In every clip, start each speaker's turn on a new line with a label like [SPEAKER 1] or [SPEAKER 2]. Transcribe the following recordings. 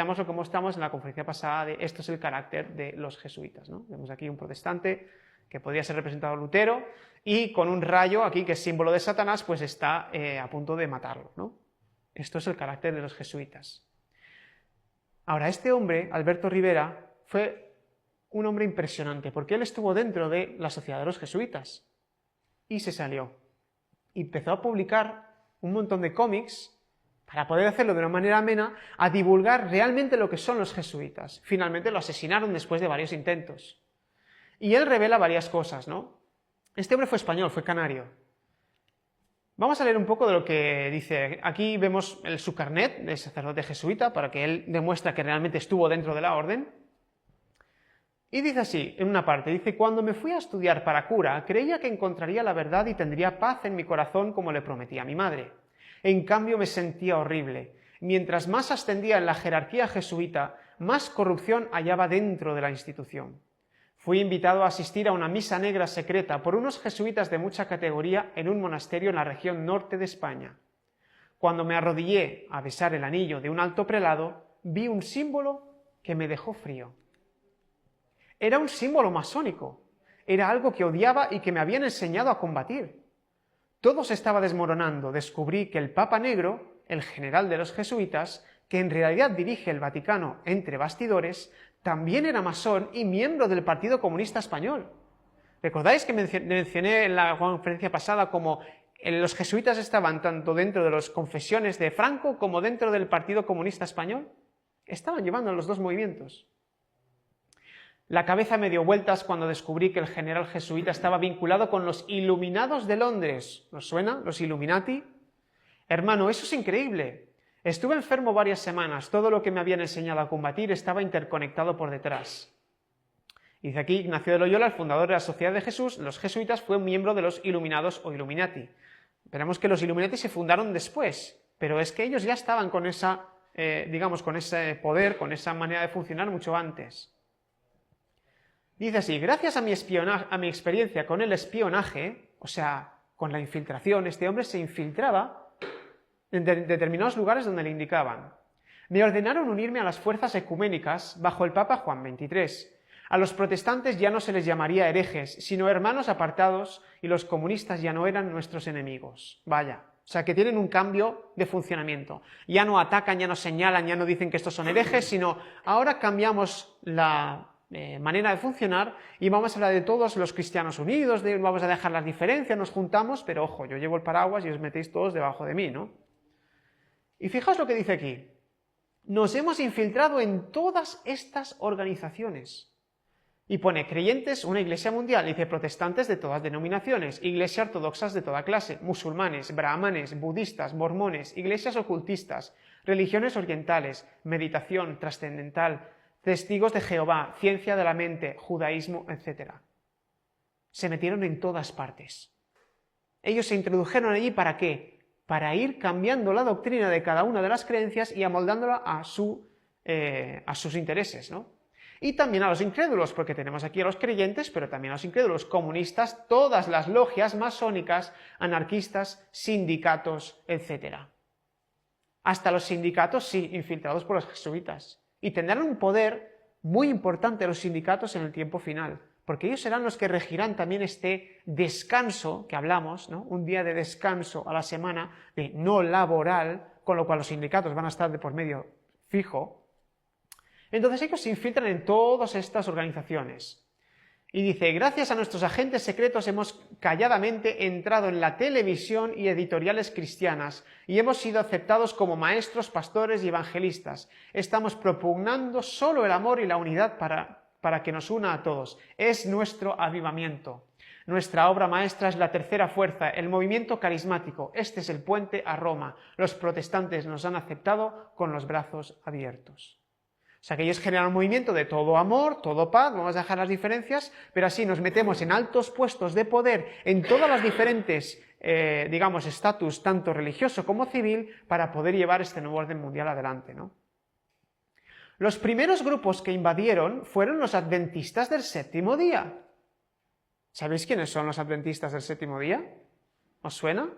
[SPEAKER 1] veamos lo que mostramos en la conferencia pasada de esto es el carácter de los jesuitas, ¿no? Vemos aquí un protestante que podría ser representado Lutero y con un rayo aquí que es símbolo de Satanás, pues está a punto de matarlo, ¿no? Esto es el carácter de los jesuitas. Ahora, este hombre, Alberto Rivera, fue un hombre impresionante porque él estuvo dentro de la sociedad de los jesuitas y se salió. Y empezó a publicar un montón de cómics para poder hacerlo de una manera amena, a divulgar realmente lo que son los jesuitas. Finalmente lo asesinaron después de varios intentos. Y él revela varias cosas, ¿no? Este hombre fue español, fue canario. Vamos a leer un poco de lo que dice. Aquí vemos su carnet de sacerdote jesuita para que él demuestre que realmente estuvo dentro de la orden. Y dice así, en una parte, dice: cuando me fui a estudiar para cura, creía que encontraría la verdad y tendría paz en mi corazón como le prometí a mi madre. En cambio me sentía horrible. Mientras más ascendía en la jerarquía jesuita, más corrupción hallaba dentro de la institución. Fui invitado a asistir a una misa negra secreta por unos jesuitas de mucha categoría en un monasterio en la región norte de España. Cuando me arrodillé a besar el anillo de un alto prelado, vi un símbolo que me dejó frío. Era un símbolo masónico. Era algo que odiaba y que me habían enseñado a combatir. Todo se estaba desmoronando. Descubrí que el Papa Negro, el general de los jesuitas, que en realidad dirige el Vaticano entre bastidores, también era masón y miembro del Partido Comunista Español. ¿Recordáis que mencioné en la conferencia pasada cómo los jesuitas estaban tanto dentro de las confesiones de Franco como dentro del Partido Comunista Español? Estaban llevando los dos movimientos. La cabeza me dio vueltas cuando descubrí que el general jesuita estaba vinculado con los Iluminados de Londres. ¿Os suena? ¿Los Illuminati? Hermano, eso es increíble. Estuve enfermo varias semanas. Todo lo que me habían enseñado a combatir estaba interconectado por detrás. Dice aquí Ignacio de Loyola, el fundador de la Sociedad de Jesús, los jesuitas, fue un miembro de los Iluminados o Illuminati. Veremos que los Illuminati se fundaron después, pero es que ellos ya estaban con esa, con ese poder, con esa manera de funcionar mucho antes. Dice así: gracias a mi experiencia con el espionaje, o sea, con la infiltración, este hombre se infiltraba en determinados lugares donde le indicaban. Me ordenaron unirme a las fuerzas ecuménicas bajo el Papa Juan XXIII. A los protestantes ya no se les llamaría herejes, sino hermanos apartados, y los comunistas ya no eran nuestros enemigos. Vaya, o sea que tienen un cambio de funcionamiento. Ya no atacan, ya no señalan, ya no dicen que estos son herejes, sino ahora cambiamos la manera de funcionar y vamos a hablar de todos los cristianos unidos, vamos a dejar las diferencias, nos juntamos, pero ojo, yo llevo el paraguas y os metéis todos debajo de mí, ¿no? Y fijaos lo que dice aquí. Nos hemos infiltrado en todas estas organizaciones. Y pone creyentes, una iglesia mundial, dice protestantes de todas denominaciones, iglesias ortodoxas de toda clase, musulmanes, brahmanes, budistas, mormones, iglesias ocultistas, religiones orientales, meditación trascendental, testigos de Jehová, ciencia de la mente, judaísmo, etc. Se metieron en todas partes. Ellos se introdujeron allí ¿para qué? Para ir cambiando la doctrina de cada una de las creencias y amoldándola a sus intereses, ¿no? Y también a los incrédulos, porque tenemos aquí a los creyentes, pero también a los incrédulos, comunistas, todas las logias masónicas, anarquistas, sindicatos, etc. Hasta los sindicatos, sí, infiltrados por los jesuitas. Y tendrán un poder muy importante los sindicatos en el tiempo final, porque ellos serán los que regirán también este descanso que hablamos, ¿no? Un día de descanso a la semana, de no laboral, con lo cual los sindicatos van a estar de por medio fijo. Entonces ellos se infiltran en todas estas organizaciones. Y dice, gracias a nuestros agentes secretos hemos calladamente entrado en la televisión y editoriales cristianas y hemos sido aceptados como maestros, pastores y evangelistas. Estamos propugnando solo el amor y la unidad para que nos una a todos. Es nuestro avivamiento. Nuestra obra maestra es la tercera fuerza, el movimiento carismático. Este es el puente a Roma. Los protestantes nos han aceptado con los brazos abiertos. O sea que ellos generan un movimiento de todo amor, todo paz, vamos a dejar las diferencias, pero así nos metemos en altos puestos de poder en todas las diferentes, estatus, tanto religioso como civil, para poder llevar este nuevo orden mundial adelante, ¿no? Los primeros grupos que invadieron fueron los adventistas del séptimo día. ¿Sabéis quiénes son los adventistas del séptimo día? ¿Os suena?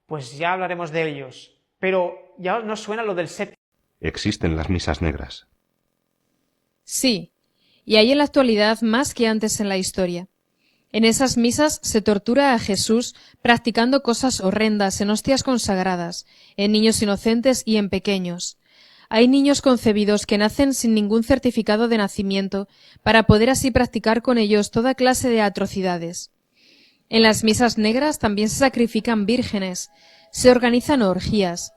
[SPEAKER 1] Pues ya hablaremos de ellos, pero ya nos suena lo del séptimo.
[SPEAKER 2] Existen las misas negras.
[SPEAKER 3] Sí, y hay en la actualidad más que antes en la historia. En esas misas se tortura a Jesús practicando cosas horrendas en hostias consagradas, en niños inocentes y en pequeños. Hay niños concebidos que nacen sin ningún certificado de nacimiento para poder así practicar con ellos toda clase de atrocidades. En las misas negras también se sacrifican vírgenes, se organizan orgías,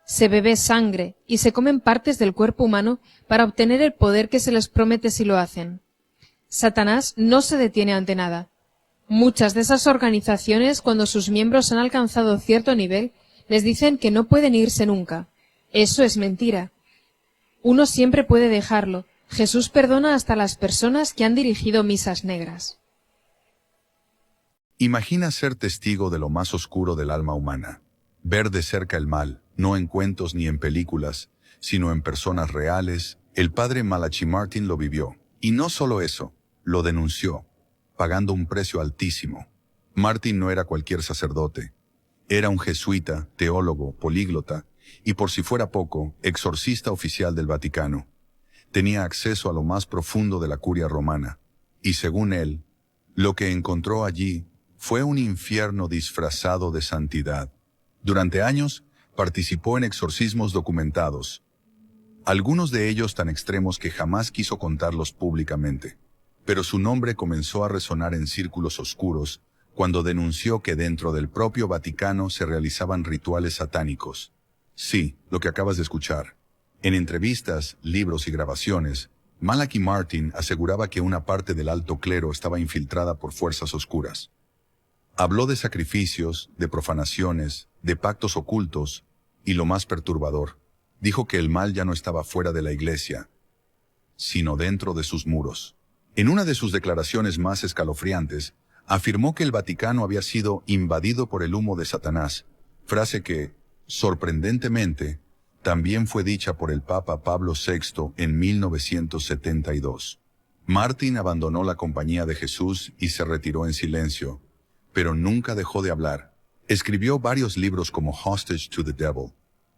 [SPEAKER 3] se bebe sangre y se comen partes del cuerpo humano para obtener el poder que se les promete si lo hacen. Satanás no se detiene ante nada. Muchas de esas organizaciones, cuando sus miembros han alcanzado cierto nivel, les dicen que no pueden irse nunca. Eso es mentira. Uno siempre puede dejarlo. Jesús perdona hasta las personas que han dirigido misas negras.
[SPEAKER 4] Imagina ser testigo de lo más oscuro del alma humana. Ver de cerca el mal, no en cuentos ni en películas, sino en personas reales. El padre Malachi Martin lo vivió. Y no solo eso, lo denunció, pagando un precio altísimo. Martin no era cualquier sacerdote. Era un jesuita, teólogo, políglota, y por si fuera poco, exorcista oficial del Vaticano. Tenía acceso a lo más profundo de la curia romana. Y según él, lo que encontró allí fue un infierno disfrazado de santidad. Durante años, participó en exorcismos documentados, algunos de ellos tan extremos que jamás quiso contarlos públicamente. Pero su nombre comenzó a resonar en círculos oscuros cuando denunció que dentro del propio Vaticano se realizaban rituales satánicos. Sí, lo que acabas de escuchar. En entrevistas, libros y grabaciones, Malachi Martin aseguraba que una parte del alto clero estaba infiltrada por fuerzas oscuras. Habló de sacrificios, de profanaciones, de pactos ocultos, y lo más perturbador, dijo que el mal ya no estaba fuera de la iglesia, sino dentro de sus muros. En una de sus declaraciones más escalofriantes, afirmó que el Vaticano había sido invadido por el humo de Satanás, frase que, sorprendentemente, también fue dicha por el Papa Pablo VI en 1972. Martin abandonó la compañía de Jesús y se retiró en silencio, pero nunca dejó de hablar. Escribió varios libros como Hostage to the Devil,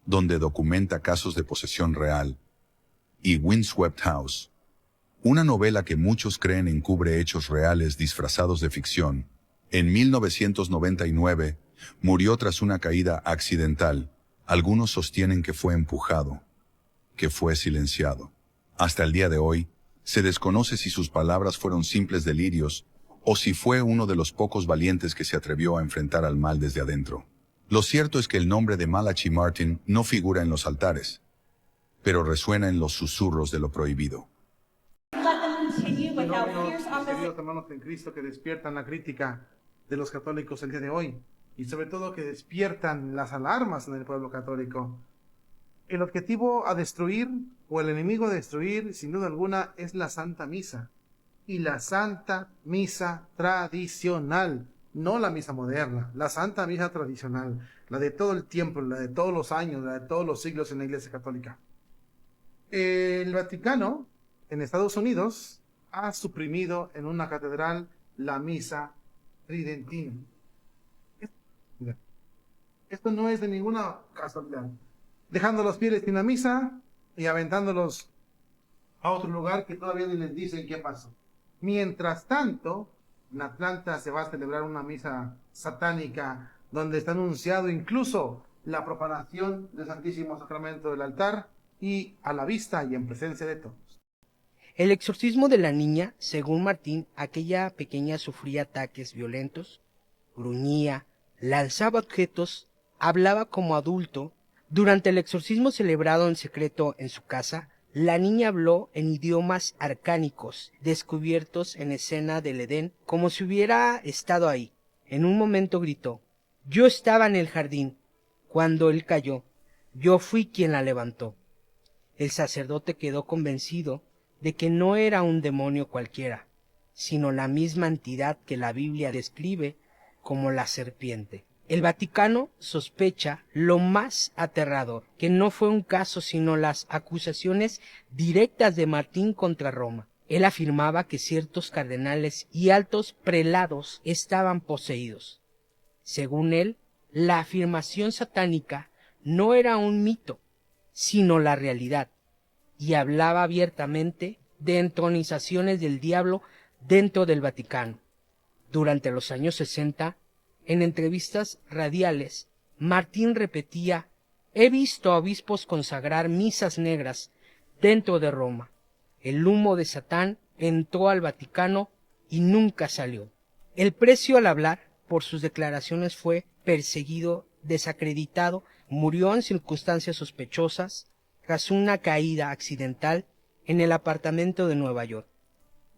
[SPEAKER 4] donde documenta casos de posesión real, y Windswept House, una novela que muchos creen encubre hechos reales disfrazados de ficción. En 1999, murió tras una caída accidental. Algunos sostienen que fue empujado, que fue silenciado. Hasta el día de hoy, se desconoce si sus palabras fueron simples delirios o si fue uno de los pocos valientes que se atrevió a enfrentar al mal desde adentro. Lo cierto es que el nombre de Malachi Martin no figura en los altares, pero resuena en los susurros de lo prohibido.
[SPEAKER 1] Queridos hermanos en Cristo que despiertan la crítica de los católicos el día de hoy y sobre todo que despiertan las alarmas en el pueblo católico. El objetivo a destruir o el enemigo a destruir sin duda alguna es la Santa Misa y la Santa Misa tradicional, no la misa moderna, la Santa Misa tradicional, la de todo el tiempo, la de todos los años, la de todos los siglos en la Iglesia Católica. El Vaticano en Estados Unidos ha suprimido en una catedral la misa tridentina. Esto no es de ninguna casualidad. Dejando los fieles sin la misa y aventándolos a otro lugar que todavía ni les dicen qué pasó. Mientras tanto, en Atlanta se va a celebrar una misa satánica donde está anunciado incluso la profanación del Santísimo Sacramento del altar y a la vista y en presencia de todos.
[SPEAKER 5] El exorcismo de la niña, según Martín, aquella pequeña sufría ataques violentos, gruñía, lanzaba objetos, hablaba como adulto. Durante el exorcismo celebrado en secreto en su casa, la niña habló en idiomas arcánicos, descubiertos en escena del Edén, como si hubiera estado ahí. En un momento gritó: «Yo estaba en el jardín cuando él cayó, yo fui quien la levantó». El sacerdote quedó convencido de que no era un demonio cualquiera, sino la misma entidad que la Biblia describe como la serpiente. El Vaticano sospecha lo más aterrador, que no fue un caso sino las acusaciones directas de Martín contra Roma. Él afirmaba que ciertos cardenales y altos prelados estaban poseídos. Según él, la afirmación satánica no era un mito, sino la realidad, y hablaba abiertamente de entronizaciones del diablo dentro del Vaticano. Durante los años 60, en entrevistas radiales, Martín repetía: «He visto a obispos consagrar misas negras dentro de Roma. El humo de Satán entró al Vaticano y nunca salió». El precio al hablar por sus declaraciones fue perseguido, desacreditado, murió en circunstancias sospechosas tras una caída accidental en el apartamento de Nueva York,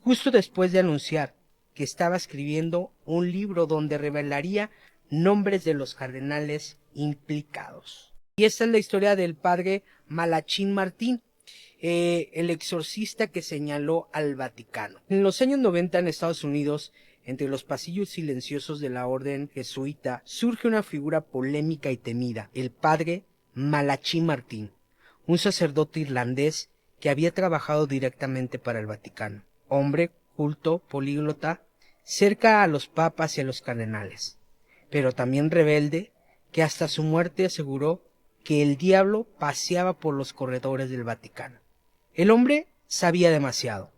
[SPEAKER 5] justo después de anunciar que estaba escribiendo un libro donde revelaría nombres de los cardenales implicados. Y esta es la historia del padre Malachín Martín, el exorcista que señaló al Vaticano. En los años 90 en Estados Unidos, entre los pasillos silenciosos de la orden jesuita, surge una figura polémica y temida, el padre Malachín Martín, un sacerdote irlandés que había trabajado directamente para el Vaticano. Hombre culto, políglota, cerca a los papas y a los cardenales, pero también rebelde, que hasta su muerte aseguró que el diablo paseaba por los corredores del Vaticano. El hombre sabía demasiado.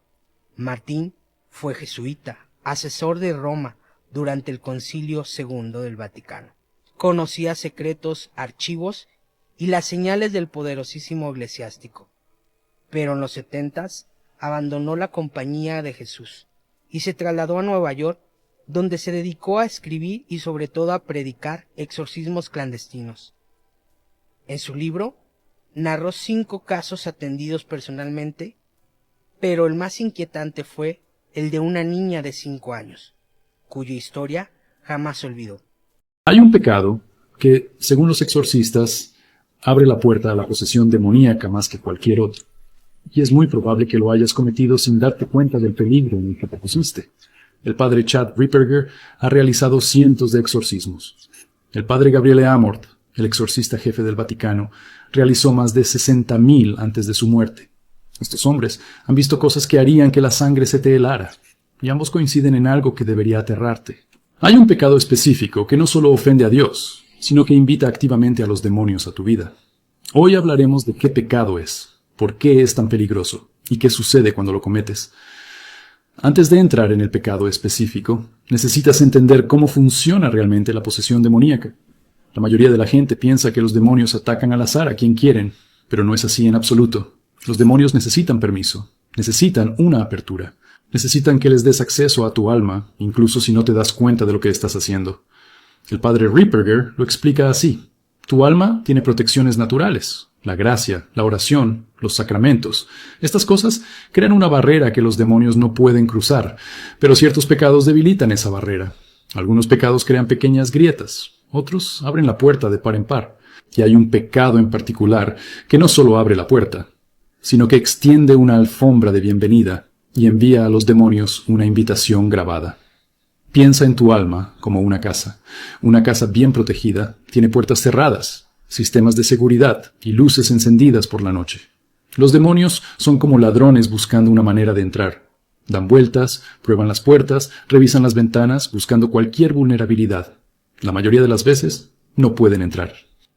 [SPEAKER 5] Martín fue jesuita, asesor de Roma durante el Concilio II del Vaticano. Conocía secretos archivos y las señales del poderosísimo eclesiástico. Pero en los 70s abandonó la Compañía de Jesús y se trasladó a Nueva York, donde se dedicó a escribir y sobre todo a predicar exorcismos clandestinos. En su libro narró 5 casos atendidos personalmente, pero el más inquietante fue el de una niña de 5 años, cuya historia jamás se olvidó.
[SPEAKER 6] Hay un pecado que, según los exorcistas, abre la puerta a la posesión demoníaca más que cualquier otro. Y es muy probable que lo hayas cometido sin darte cuenta del peligro en el que te pusiste. El padre Chad Ripperger ha realizado cientos de exorcismos. El padre Gabriele Amort, el exorcista jefe del Vaticano, realizó más de 60,000 antes de su muerte. Estos hombres han visto cosas que harían que la sangre se te helara, y ambos coinciden en algo que debería aterrarte. Hay un pecado específico que no solo ofende a Dios, sino que invita activamente a los demonios a tu vida. Hoy hablaremos de qué pecado es, por qué es tan peligroso y qué sucede cuando lo cometes. Antes de entrar en el pecado específico, necesitas entender cómo funciona realmente la posesión demoníaca. La mayoría de la gente piensa que los demonios atacan al azar a quien quieren, pero no es así en absoluto. Los demonios necesitan permiso, necesitan una apertura, necesitan que les des acceso a tu alma, incluso si no te das cuenta de lo que estás haciendo. El padre Ripperger lo explica así: tu alma tiene protecciones naturales, la gracia, la oración, los sacramentos. Estas cosas crean una barrera que los demonios no pueden cruzar, pero ciertos pecados debilitan esa barrera. Algunos pecados crean pequeñas grietas, otros abren la puerta de par en par. Y hay un pecado en particular que no solo abre la puerta, sino que extiende una alfombra de bienvenida y envía a los demonios una invitación grabada. Piensa en tu alma como una casa. Una casa bien protegida tiene puertas cerradas, sistemas de seguridad y luces encendidas por la noche. Los demonios son como ladrones buscando una manera de entrar. Dan vueltas, prueban las puertas, revisan las ventanas, buscando cualquier vulnerabilidad. La mayoría de las veces no pueden entrar.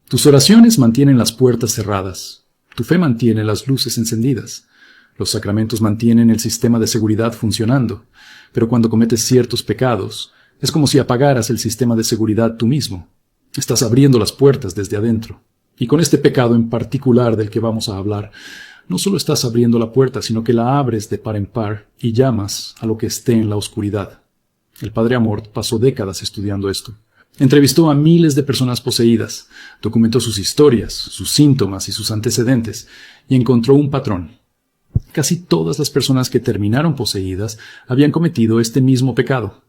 [SPEAKER 6] Tus oraciones mantienen las puertas cerradas. Tu fe mantiene las luces encendidas. Los sacramentos mantienen el sistema de seguridad funcionando. Pero cuando cometes ciertos pecados, es como si apagaras el sistema de seguridad tú mismo. Estás abriendo las puertas desde adentro. Y con este pecado en particular del que vamos a hablar, no solo estás abriendo la puerta, sino que la abres de par en par y llamas a lo que esté en la oscuridad. El padre Amort pasó décadas estudiando esto. Entrevistó a miles de personas poseídas, documentó sus historias, sus síntomas y sus antecedentes, y encontró un patrón. Casi todas las personas que terminaron poseídas habían cometido este mismo pecado.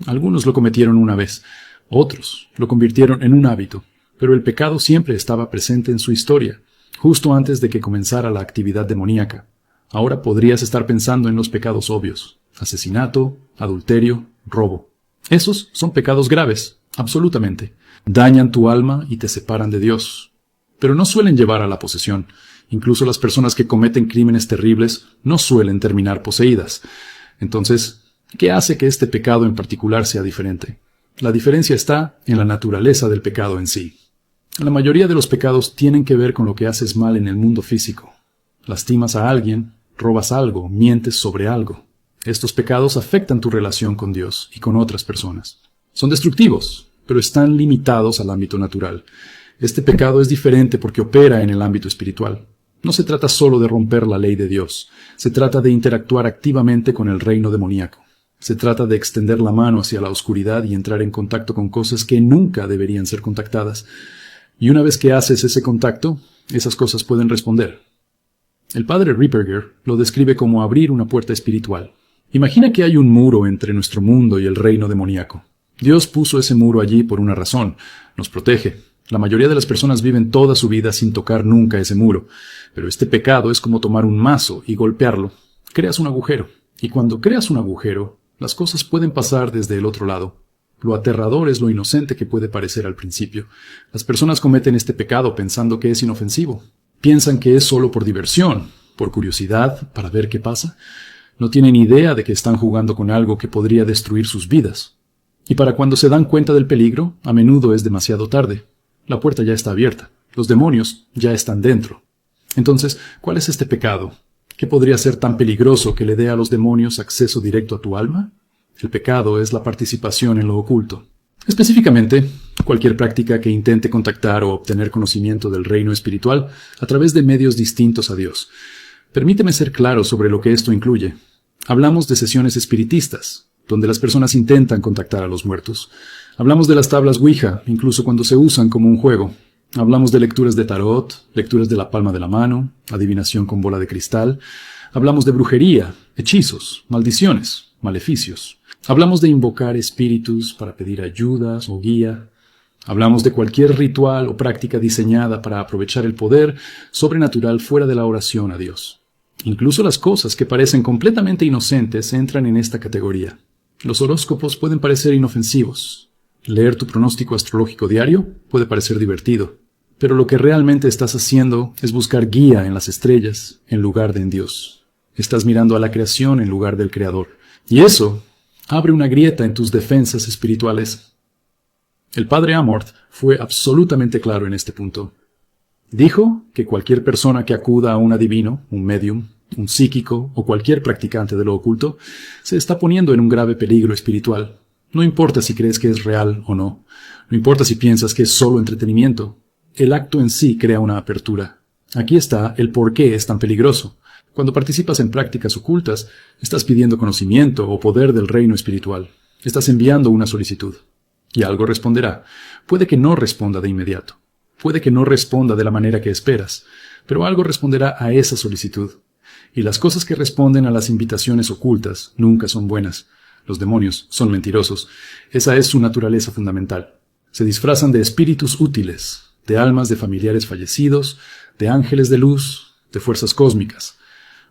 [SPEAKER 6] Algunos lo cometieron una vez, otros lo convirtieron en un hábito, pero el pecado siempre estaba presente en su historia, justo antes de que comenzara la actividad demoníaca. Ahora podrías estar pensando en los pecados obvios: asesinato, adulterio, robo. Esos son pecados graves, absolutamente. Dañan tu alma y te separan de Dios. Pero no suelen llevar a la posesión. Incluso las personas que cometen crímenes terribles no suelen terminar poseídas. Entonces, ¿qué hace que este pecado en particular sea diferente? La diferencia está en la naturaleza del pecado en sí. La mayoría de los pecados tienen que ver con lo que haces mal en el mundo físico. Lastimas a alguien, robas algo, mientes sobre algo. Estos pecados afectan tu relación con Dios y con otras personas. Son destructivos, pero están limitados al ámbito natural. Este pecado es diferente porque opera en el ámbito espiritual. No se trata solo de romper la ley de Dios. Se trata de interactuar activamente con el reino demoníaco. Se trata de extender la mano hacia la oscuridad y entrar en contacto con cosas que nunca deberían ser contactadas. Y una vez que haces ese contacto, esas cosas pueden responder. El padre Ripperger lo describe como abrir una puerta espiritual. Imagina que hay un muro entre nuestro mundo y el reino demoníaco. Dios puso ese muro allí por una razón. Nos protege. La mayoría de las personas viven toda su vida sin tocar nunca ese muro. Pero este pecado es como tomar un mazo y golpearlo. Creas un agujero. Y cuando creas un agujero, las cosas pueden pasar desde el otro lado. Lo aterrador es lo inocente que puede parecer al principio. Las personas cometen este pecado pensando que es inofensivo. Piensan que es solo por diversión, por curiosidad, para ver qué pasa. No tienen idea de que están jugando con algo que podría destruir sus vidas. Y para cuando se dan cuenta del peligro, a menudo es demasiado tarde. La puerta ya está abierta. Los demonios ya están dentro. Entonces, ¿cuál es este pecado? ¿Qué podría ser tan peligroso que le dé a los demonios acceso directo a tu alma? El pecado es la participación en lo oculto. Específicamente, cualquier práctica que intente contactar o obtener conocimiento del reino espiritual a través de medios distintos a Dios. Permíteme ser claro sobre lo que esto incluye. Hablamos de sesiones espiritistas, donde las personas intentan contactar a los muertos. Hablamos de las tablas Ouija, incluso cuando se usan como un juego. Hablamos de lecturas de tarot, lecturas de la palma de la mano, adivinación con bola de cristal. Hablamos de brujería, hechizos, maldiciones, maleficios. Hablamos de invocar espíritus para pedir ayudas o guía. Hablamos de cualquier ritual o práctica diseñada para aprovechar el poder sobrenatural fuera de la oración a Dios. Incluso las cosas que parecen completamente inocentes entran en esta categoría. Los horóscopos pueden parecer inofensivos. Leer tu pronóstico astrológico diario puede parecer divertido. Pero lo que realmente estás haciendo es buscar guía en las estrellas en lugar de en Dios. Estás mirando a la creación en lugar del Creador. Y eso abre una grieta en tus defensas espirituales. El padre Amorth fue absolutamente claro en este punto. Dijo que cualquier persona que acuda a un adivino, un medium, un psíquico o cualquier practicante de lo oculto, se está poniendo en un grave peligro espiritual. No importa si crees que es real o no. No importa si piensas que es solo entretenimiento. El acto en sí crea una apertura. Aquí está el por qué es tan peligroso. Cuando participas en prácticas ocultas, estás pidiendo conocimiento o poder del reino espiritual. Estás enviando una solicitud. Y algo responderá. Puede que no responda de inmediato. Puede que no responda de la manera que esperas. Pero algo responderá a esa solicitud. Y las cosas que responden a las invitaciones ocultas nunca son buenas. Los demonios son mentirosos. Esa es su naturaleza fundamental. Se disfrazan de espíritus útiles, de almas de familiares fallecidos, de ángeles de luz, de fuerzas cósmicas.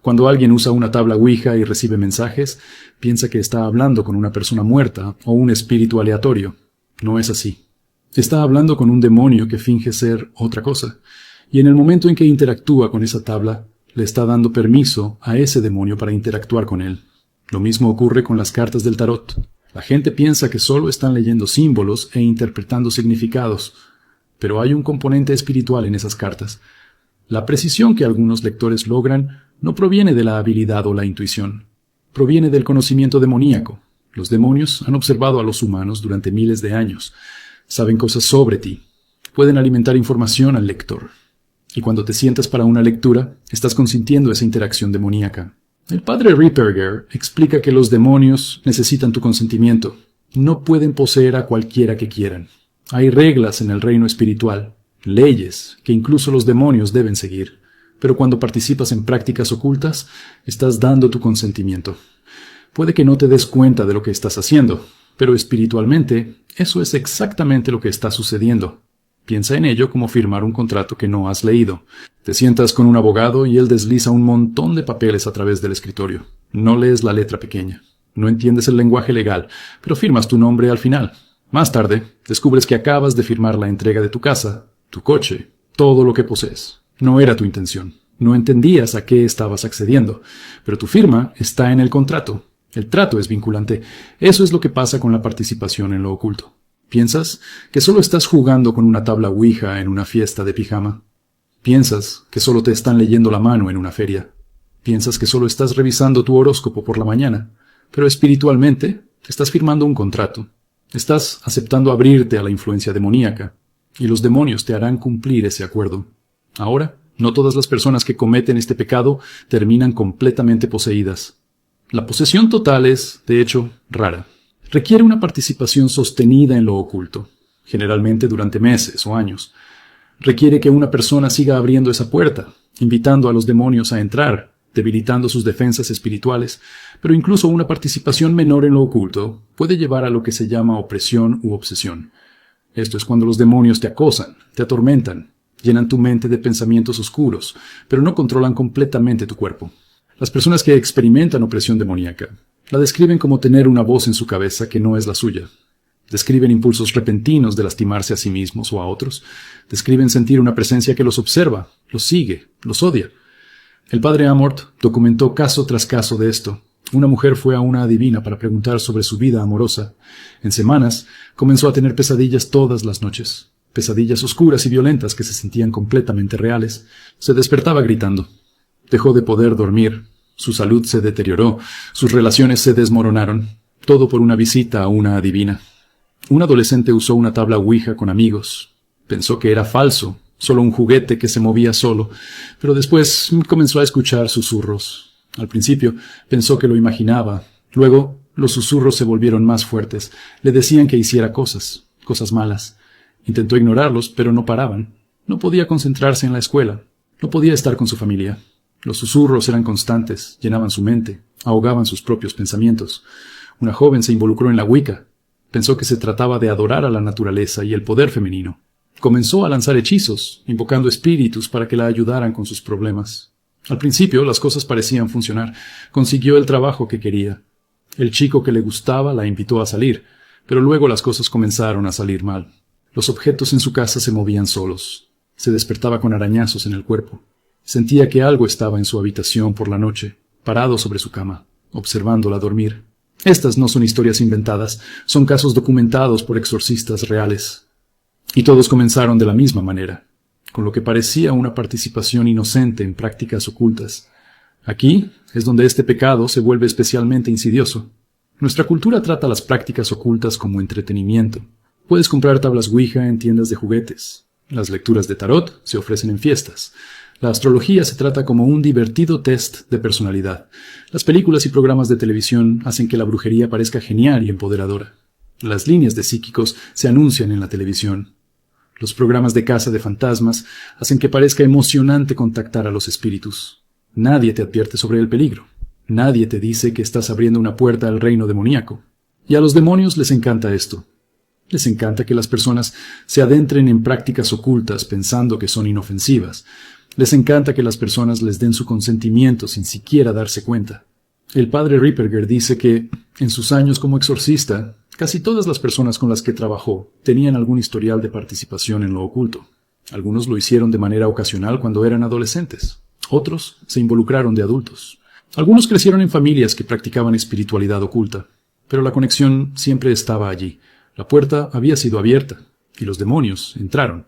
[SPEAKER 6] Cuando alguien usa una tabla Ouija y recibe mensajes, piensa que está hablando con una persona muerta o un espíritu aleatorio. No es así. Está hablando con un demonio que finge ser otra cosa. Y en el momento en que interactúa con esa tabla, le está dando permiso a ese demonio para interactuar con él. Lo mismo ocurre con las cartas del tarot. La gente piensa que solo están leyendo símbolos e interpretando significados, pero hay un componente espiritual en esas cartas. La precisión que algunos lectores logran no proviene de la habilidad o la intuición. Proviene del conocimiento demoníaco. Los demonios han observado a los humanos durante miles de años. Saben cosas sobre ti. Pueden alimentar información al lector. Y cuando te sientas para una lectura, estás consintiendo esa interacción demoníaca. El padre Ripperger explica que los demonios necesitan tu consentimiento. No pueden poseer a cualquiera que quieran. Hay reglas en el reino espiritual, leyes que incluso los demonios deben seguir. Pero cuando participas en prácticas ocultas, estás dando tu consentimiento. Puede que no te des cuenta de lo que estás haciendo, pero espiritualmente, eso es exactamente lo que está sucediendo. Piensa en ello como firmar un contrato que no has leído. Te sientas con un abogado y él desliza un montón de papeles a través del escritorio. No lees la letra pequeña. No entiendes el lenguaje legal, pero firmas tu nombre al final. Más tarde, descubres que acabas de firmar la entrega de tu casa, tu coche, todo lo que posees. No era tu intención. No entendías a qué estabas accediendo, pero tu firma está en el contrato. El trato es vinculante. Eso es lo que pasa con la participación en lo oculto. Piensas que solo estás jugando con una tabla Ouija en una fiesta de pijama. Piensas que solo te están leyendo la mano en una feria. Piensas que solo estás revisando tu horóscopo por la mañana, pero espiritualmente estás firmando un contrato. Estás aceptando abrirte a la influencia demoníaca, y los demonios te harán cumplir ese acuerdo. Ahora, no todas las personas que cometen este pecado terminan completamente poseídas. La posesión total es, de hecho, rara. Requiere una participación sostenida en lo oculto, generalmente durante meses o años. Requiere que una persona siga abriendo esa puerta, invitando a los demonios a entrar, debilitando sus defensas espirituales, pero incluso una participación menor en lo oculto puede llevar a lo que se llama opresión u obsesión. Esto es cuando los demonios te acosan, te atormentan, llenan tu mente de pensamientos oscuros, pero no controlan completamente tu cuerpo. Las personas que experimentan opresión demoníaca la describen como tener una voz en su cabeza que no es la suya. Describen impulsos repentinos de lastimarse a sí mismos o a otros. Describen sentir una presencia que los observa, los sigue, los odia. El padre Amorth documentó caso tras caso de esto. Una mujer fue a una adivina para preguntar sobre su vida amorosa. En semanas comenzó a tener pesadillas todas las noches. Pesadillas oscuras y violentas que se sentían completamente reales. Se despertaba gritando. Dejó de poder dormir. Su salud se deterioró. Sus relaciones se desmoronaron. Todo por una visita a una adivina. Un adolescente usó una tabla Ouija con amigos. Pensó que era falso, solo un juguete que se movía solo, pero después comenzó a escuchar susurros. Al principio pensó que lo imaginaba. Luego los susurros se volvieron más fuertes. Le decían que hiciera cosas malas. Intentó ignorarlos, pero no paraban. No podía concentrarse en la escuela. No podía estar con su familia. Los susurros eran constantes, llenaban su mente, ahogaban sus propios pensamientos. Una joven se involucró en la Wicca. Pensó que se trataba de adorar a la naturaleza y el poder femenino. Comenzó a lanzar hechizos, invocando espíritus para que la ayudaran con sus problemas. Al principio las cosas parecían funcionar. Consiguió el trabajo que quería. El chico que le gustaba la invitó a salir, pero luego las cosas comenzaron a salir mal. Los objetos en su casa se movían solos. Se despertaba con arañazos en el cuerpo. Sentía que algo estaba en su habitación por la noche, parado sobre su cama, observándola dormir. Estas no son historias inventadas, son casos documentados por exorcistas reales. Y todos comenzaron de la misma manera, con lo que parecía una participación inocente en prácticas ocultas. Aquí es donde este pecado se vuelve especialmente insidioso. Nuestra cultura trata las prácticas ocultas como entretenimiento. Puedes comprar tablas Ouija en tiendas de juguetes. Las lecturas de tarot se ofrecen en fiestas. La astrología se trata como un divertido test de personalidad. Las películas y programas de televisión hacen que la brujería parezca genial y empoderadora. Las líneas de psíquicos se anuncian en la televisión. Los programas de caza de fantasmas hacen que parezca emocionante contactar a los espíritus. Nadie te advierte sobre el peligro. Nadie te dice que estás abriendo una puerta al reino demoníaco. Y a los demonios les encanta esto. Les encanta que las personas se adentren en prácticas ocultas pensando que son inofensivas. Les encanta que las personas les den su consentimiento sin siquiera darse cuenta. El padre Ripperger dice que, en sus años como exorcista, casi todas las personas con las que trabajó tenían algún historial de participación en lo oculto. Algunos lo hicieron de manera ocasional cuando eran adolescentes. Otros se involucraron de adultos. Algunos crecieron en familias que practicaban espiritualidad oculta, pero la conexión siempre estaba allí. La puerta había sido abierta, y los demonios entraron.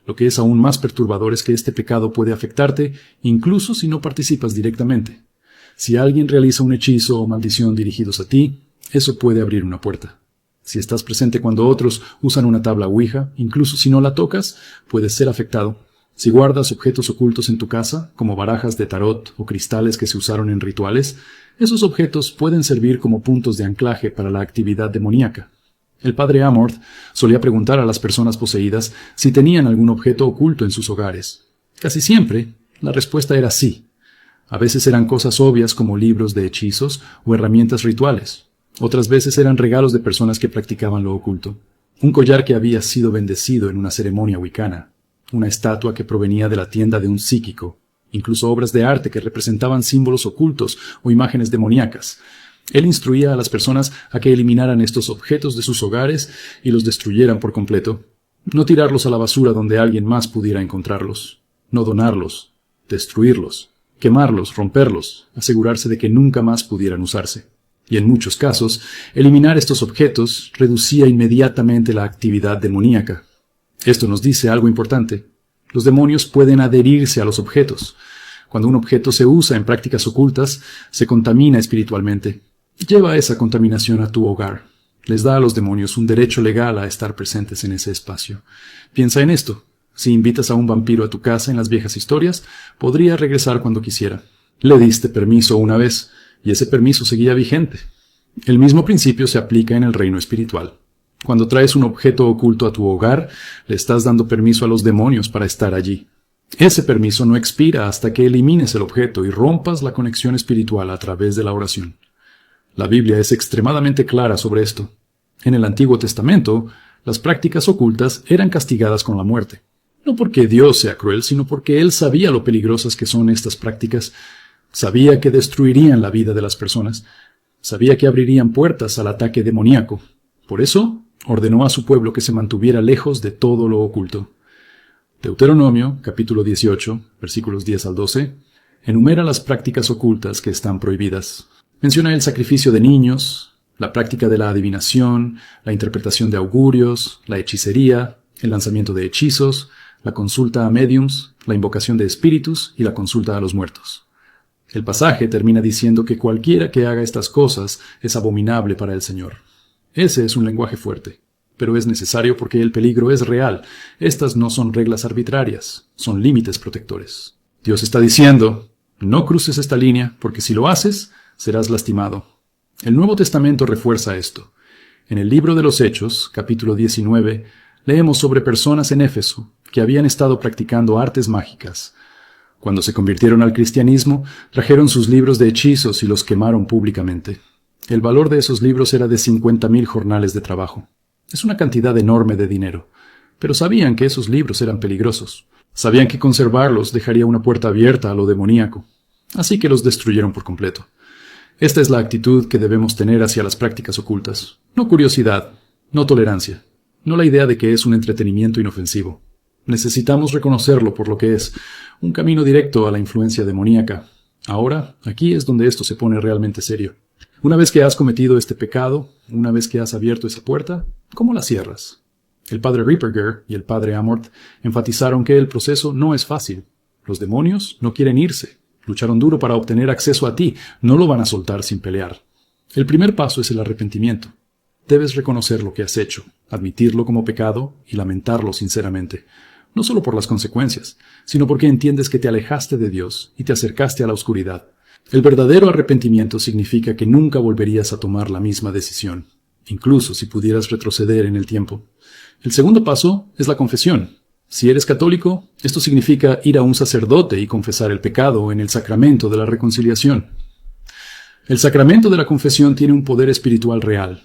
[SPEAKER 6] Lo que es aún más perturbador es que este pecado puede afectarte incluso si no participas directamente. Si alguien realiza un hechizo o maldición dirigidos a ti, eso puede abrir una puerta. Si estás presente cuando otros usan una tabla Ouija, incluso si no la tocas, puedes ser afectado. Si guardas objetos ocultos en tu casa, como barajas de tarot o cristales que se usaron en rituales, esos objetos pueden servir como puntos de anclaje para la actividad demoníaca. El padre Amorth solía preguntar a las personas poseídas si tenían algún objeto oculto en sus hogares. Casi siempre, la respuesta era sí. A veces eran cosas obvias como libros de hechizos o herramientas rituales. Otras veces eran regalos de personas que practicaban lo oculto. Un collar que había sido bendecido en una ceremonia wicana. Una estatua que provenía de la tienda de un psíquico. Incluso obras de arte que representaban símbolos ocultos o imágenes demoníacas. Él instruía a las personas a que eliminaran estos objetos de sus hogares y los destruyeran por completo. No tirarlos a la basura donde alguien más pudiera encontrarlos. No donarlos. Destruirlos. Quemarlos, romperlos. Asegurarse de que nunca más pudieran usarse. y en muchos casos, eliminar estos objetos reducía inmediatamente la actividad demoníaca. Esto nos dice algo importante. Los demonios pueden adherirse a los objetos. Cuando un objeto se usa en prácticas ocultas, se contamina espiritualmente. Lleva esa contaminación a tu hogar. Les da a los demonios un derecho legal a estar presentes en ese espacio. Piensa en esto. Si invitas a un vampiro a tu casa en las viejas historias, podría regresar cuando quisiera. Le diste permiso una vez, y ese permiso seguía vigente. El mismo principio se aplica en el reino espiritual. Cuando traes un objeto oculto a tu hogar, le estás dando permiso a los demonios para estar allí. Ese permiso no expira hasta que elimines el objeto y rompas la conexión espiritual a través de la oración. La Biblia es extremadamente clara sobre esto. En el Antiguo Testamento, las prácticas ocultas eran castigadas con la muerte. No porque Dios sea cruel, sino porque Él sabía lo peligrosas que son estas prácticas. Sabía que destruirían la vida de las personas. Sabía que abrirían puertas al ataque demoníaco. Por eso, ordenó a su pueblo que se mantuviera lejos de todo lo oculto. Deuteronomio, capítulo 18, versículos 10 al 12, enumera las prácticas ocultas que están prohibidas. Menciona el sacrificio de niños, la práctica de la adivinación, la interpretación de augurios, la hechicería, el lanzamiento de hechizos, la consulta a médiums, la invocación de espíritus y la consulta a los muertos. El pasaje termina diciendo que cualquiera que haga estas cosas es abominable para el Señor. Ese es un lenguaje fuerte, pero es necesario porque el peligro es real. Estas no son reglas arbitrarias, son límites protectores. Dios está diciendo, no cruces esta línea, porque si lo haces, serás lastimado. El Nuevo Testamento refuerza esto. En el libro de los Hechos, capítulo 19, leemos sobre personas en Éfeso que habían estado practicando artes mágicas. Cuando se convirtieron al cristianismo, trajeron sus libros de hechizos y los quemaron públicamente. El valor de esos libros era de 50,000 jornales de trabajo. Es una cantidad enorme de dinero. Pero sabían que esos libros eran peligrosos. Sabían que conservarlos dejaría una puerta abierta a lo demoníaco. Así que los destruyeron por completo. Esta es la actitud que debemos tener hacia las prácticas ocultas. No curiosidad, no tolerancia, no la idea de que es un entretenimiento inofensivo. Necesitamos reconocerlo por lo que es, un camino directo a la influencia demoníaca. Ahora, aquí es donde esto se pone realmente serio. Una vez que has cometido este pecado, una vez que has abierto esa puerta, ¿cómo la cierras? El padre Ripperger y el padre Amort enfatizaron que el proceso no es fácil. Los demonios no quieren irse. Lucharon duro para obtener acceso a ti. No lo van a soltar sin pelear. El primer paso es el arrepentimiento. Debes reconocer lo que has hecho, admitirlo como pecado y lamentarlo sinceramente. No solo por las consecuencias, sino porque entiendes que te alejaste de Dios y te acercaste a la oscuridad. El verdadero arrepentimiento significa que nunca volverías a tomar la misma decisión, incluso si pudieras retroceder en el tiempo. El segundo paso es la confesión. Si eres católico, esto significa ir a un sacerdote y confesar el pecado en el sacramento de la reconciliación. El sacramento de la confesión tiene un poder espiritual real.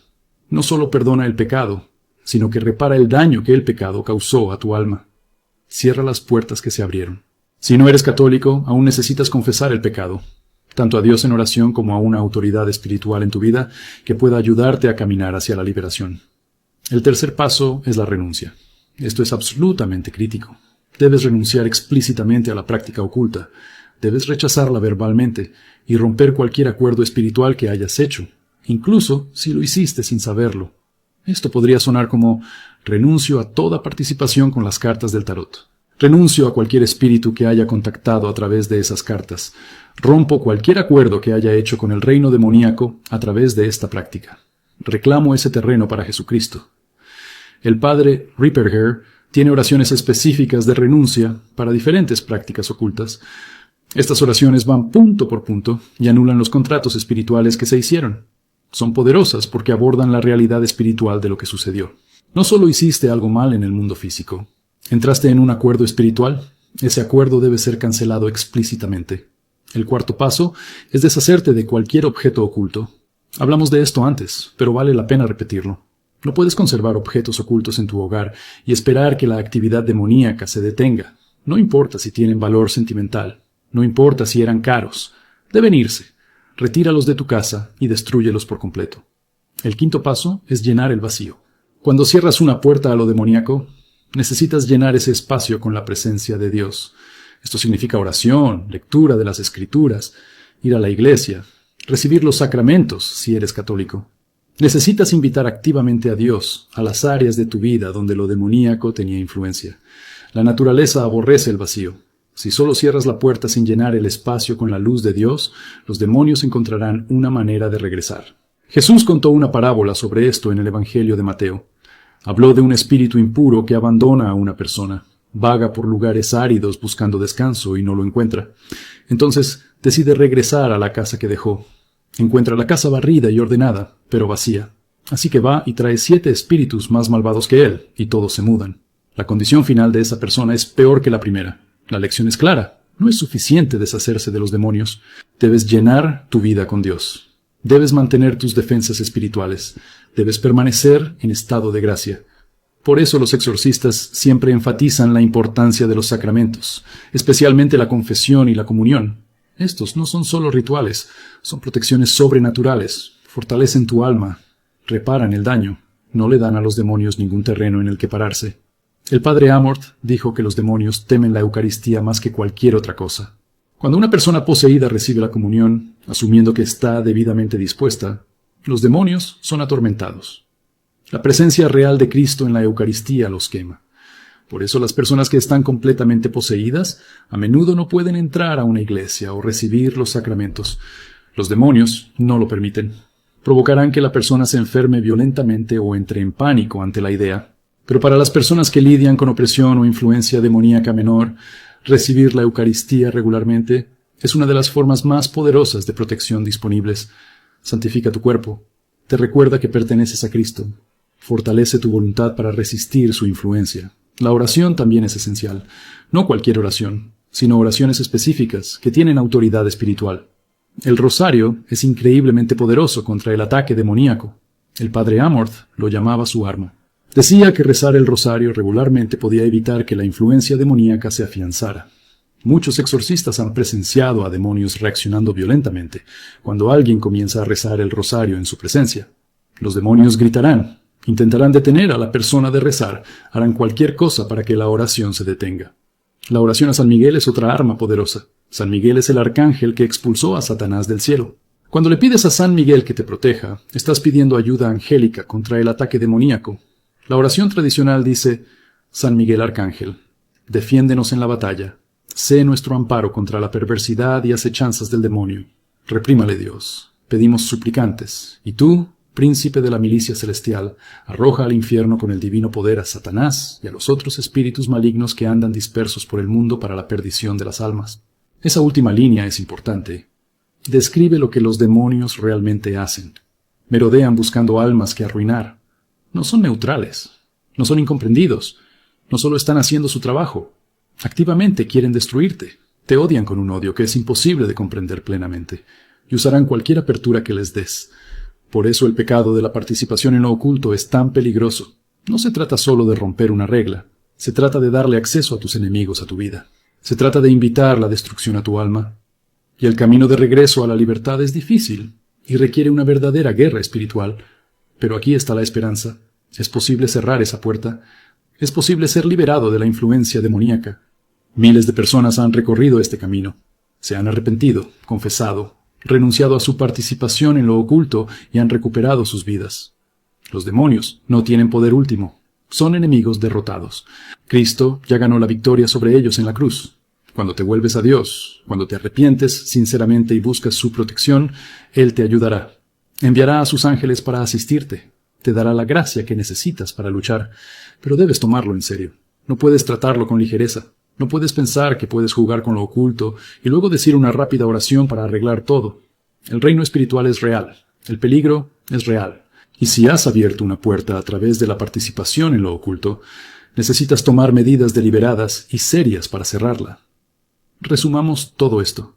[SPEAKER 6] No solo perdona el pecado, sino que repara el daño que el pecado causó a tu alma. Cierra las puertas que se abrieron. Si no eres católico, aún necesitas confesar el pecado, tanto a Dios en oración como a una autoridad espiritual en tu vida que pueda ayudarte a caminar hacia la liberación. El tercer paso es la renuncia. Esto es absolutamente crítico. Debes renunciar explícitamente a la práctica oculta. Debes rechazarla verbalmente y romper cualquier acuerdo espiritual que hayas hecho, incluso si lo hiciste sin saberlo. Esto podría sonar como renuncio a toda participación con las cartas del tarot. Renuncio a cualquier espíritu que haya contactado a través de esas cartas. Rompo cualquier acuerdo que haya hecho con el reino demoníaco a través de esta práctica. Reclamo ese terreno para Jesucristo. El padre Ripperger tiene oraciones específicas de renuncia para diferentes prácticas ocultas. Estas oraciones van punto por punto y anulan los contratos espirituales que se hicieron. Son poderosas porque abordan la realidad espiritual de lo que sucedió. No solo hiciste algo mal en el mundo físico. ¿Entraste en un acuerdo espiritual? Ese acuerdo debe ser cancelado explícitamente. El cuarto paso es deshacerte de cualquier objeto oculto. Hablamos de esto antes, pero vale la pena repetirlo. No puedes conservar objetos ocultos en tu hogar y esperar que la actividad demoníaca se detenga. No importa si tienen valor sentimental. No importa si eran caros. Deben irse. Retíralos de tu casa y destrúyelos por completo. El quinto paso es llenar el vacío. Cuando cierras una puerta a lo demoníaco, necesitas llenar ese espacio con la presencia de Dios. Esto significa oración, lectura de las Escrituras, ir a la iglesia, Recibir los sacramentos, si eres católico. Necesitas invitar activamente a Dios a las áreas de tu vida donde lo demoníaco tenía influencia. La naturaleza aborrece el vacío. Si solo cierras la puerta sin llenar el espacio con la luz de Dios, los demonios encontrarán una manera de regresar. Jesús contó una parábola sobre esto en el Evangelio de Mateo. Habló de un espíritu impuro que abandona a una persona. Vaga por lugares áridos buscando descanso y no lo encuentra. Entonces decide regresar a la casa que dejó. Encuentra la casa barrida y ordenada, pero vacía. Así que va y trae 7 espíritus más malvados que él, y todos se mudan. La condición final de esa persona es peor que la primera. La lección es clara. No es suficiente deshacerse de los demonios. Debes llenar tu vida con Dios. Debes mantener tus defensas espirituales. Debes permanecer en estado de gracia. Por eso los exorcistas siempre enfatizan la importancia de los sacramentos, especialmente la confesión y la comunión. Estos no son solo rituales, son protecciones sobrenaturales, fortalecen tu alma, reparan el daño, no le dan a los demonios ningún terreno en el que pararse. El padre Amorth dijo que los demonios temen la Eucaristía más que cualquier otra cosa. Cuando una persona poseída recibe la comunión, asumiendo que está debidamente dispuesta, los demonios son atormentados. La presencia real de Cristo en la Eucaristía los quema. Por eso las personas que están completamente poseídas a menudo no pueden entrar a una iglesia o recibir los sacramentos. Los demonios no lo permiten. Provocarán que la persona se enferme violentamente o entre en pánico ante la idea. Pero para las personas que lidian con opresión o influencia demoníaca menor, recibir la Eucaristía regularmente es una de las formas más poderosas de protección disponibles. Santifica tu cuerpo. Te recuerda que perteneces a Cristo. Fortalece tu voluntad para resistir su influencia. La oración también es esencial. No cualquier oración, sino oraciones específicas que tienen autoridad espiritual. El rosario es increíblemente poderoso contra el ataque demoníaco. El padre Amorth lo llamaba su arma. Decía que rezar el rosario regularmente podía evitar que la influencia demoníaca se afianzara. Muchos exorcistas han presenciado a demonios reaccionando violentamente cuando alguien comienza a rezar el rosario en su presencia. Los demonios gritarán, intentarán detener a la persona de rezar, harán cualquier cosa para que la oración se detenga. La oración a San Miguel es otra arma poderosa. San Miguel es el arcángel que expulsó a Satanás del cielo. Cuando le pides a San Miguel que te proteja, estás pidiendo ayuda angélica contra el ataque demoníaco. La oración tradicional dice: San Miguel Arcángel, defiéndenos en la batalla. Sé nuestro amparo contra la perversidad y acechanzas del demonio. Reprímale, Dios. Pedimos suplicantes. Y tú, príncipe de la milicia celestial, arroja al infierno con el divino poder a Satanás y a los otros espíritus malignos que andan dispersos por el mundo para la perdición de las almas. Esa última línea es importante. Describe lo que los demonios realmente hacen. Merodean buscando almas que arruinar. No son neutrales. No son incomprendidos. No solo están haciendo su trabajo. Activamente quieren destruirte. Te odian con un odio que es imposible de comprender plenamente. Y usarán cualquier apertura que les des. Por eso el pecado de la participación en lo oculto es tan peligroso. No se trata solo de romper una regla. Se trata de darle acceso a tus enemigos a tu vida. Se trata de invitar la destrucción a tu alma. Y el camino de regreso a la libertad es difícil y requiere una verdadera guerra espiritual. Pero aquí está la esperanza. Es posible cerrar esa puerta. Es posible ser liberado de la influencia demoníaca. Miles de personas han recorrido este camino. Se han arrepentido, confesado, renunciado a su participación en lo oculto y han recuperado sus vidas. Los demonios no tienen poder último. Son enemigos derrotados. Cristo ya ganó la victoria sobre ellos en la cruz. Cuando te vuelves a Dios, cuando te arrepientes sinceramente y buscas su protección, Él te ayudará. Enviará a sus ángeles para asistirte. Te dará la gracia que necesitas para luchar. Pero debes tomarlo en serio. No puedes tratarlo con ligereza. No puedes pensar que puedes jugar con lo oculto y luego decir una rápida oración para arreglar todo. El reino espiritual es real. El peligro es real. Y si has abierto una puerta a través de la participación en lo oculto, necesitas tomar medidas deliberadas y serias para cerrarla. Resumamos todo esto.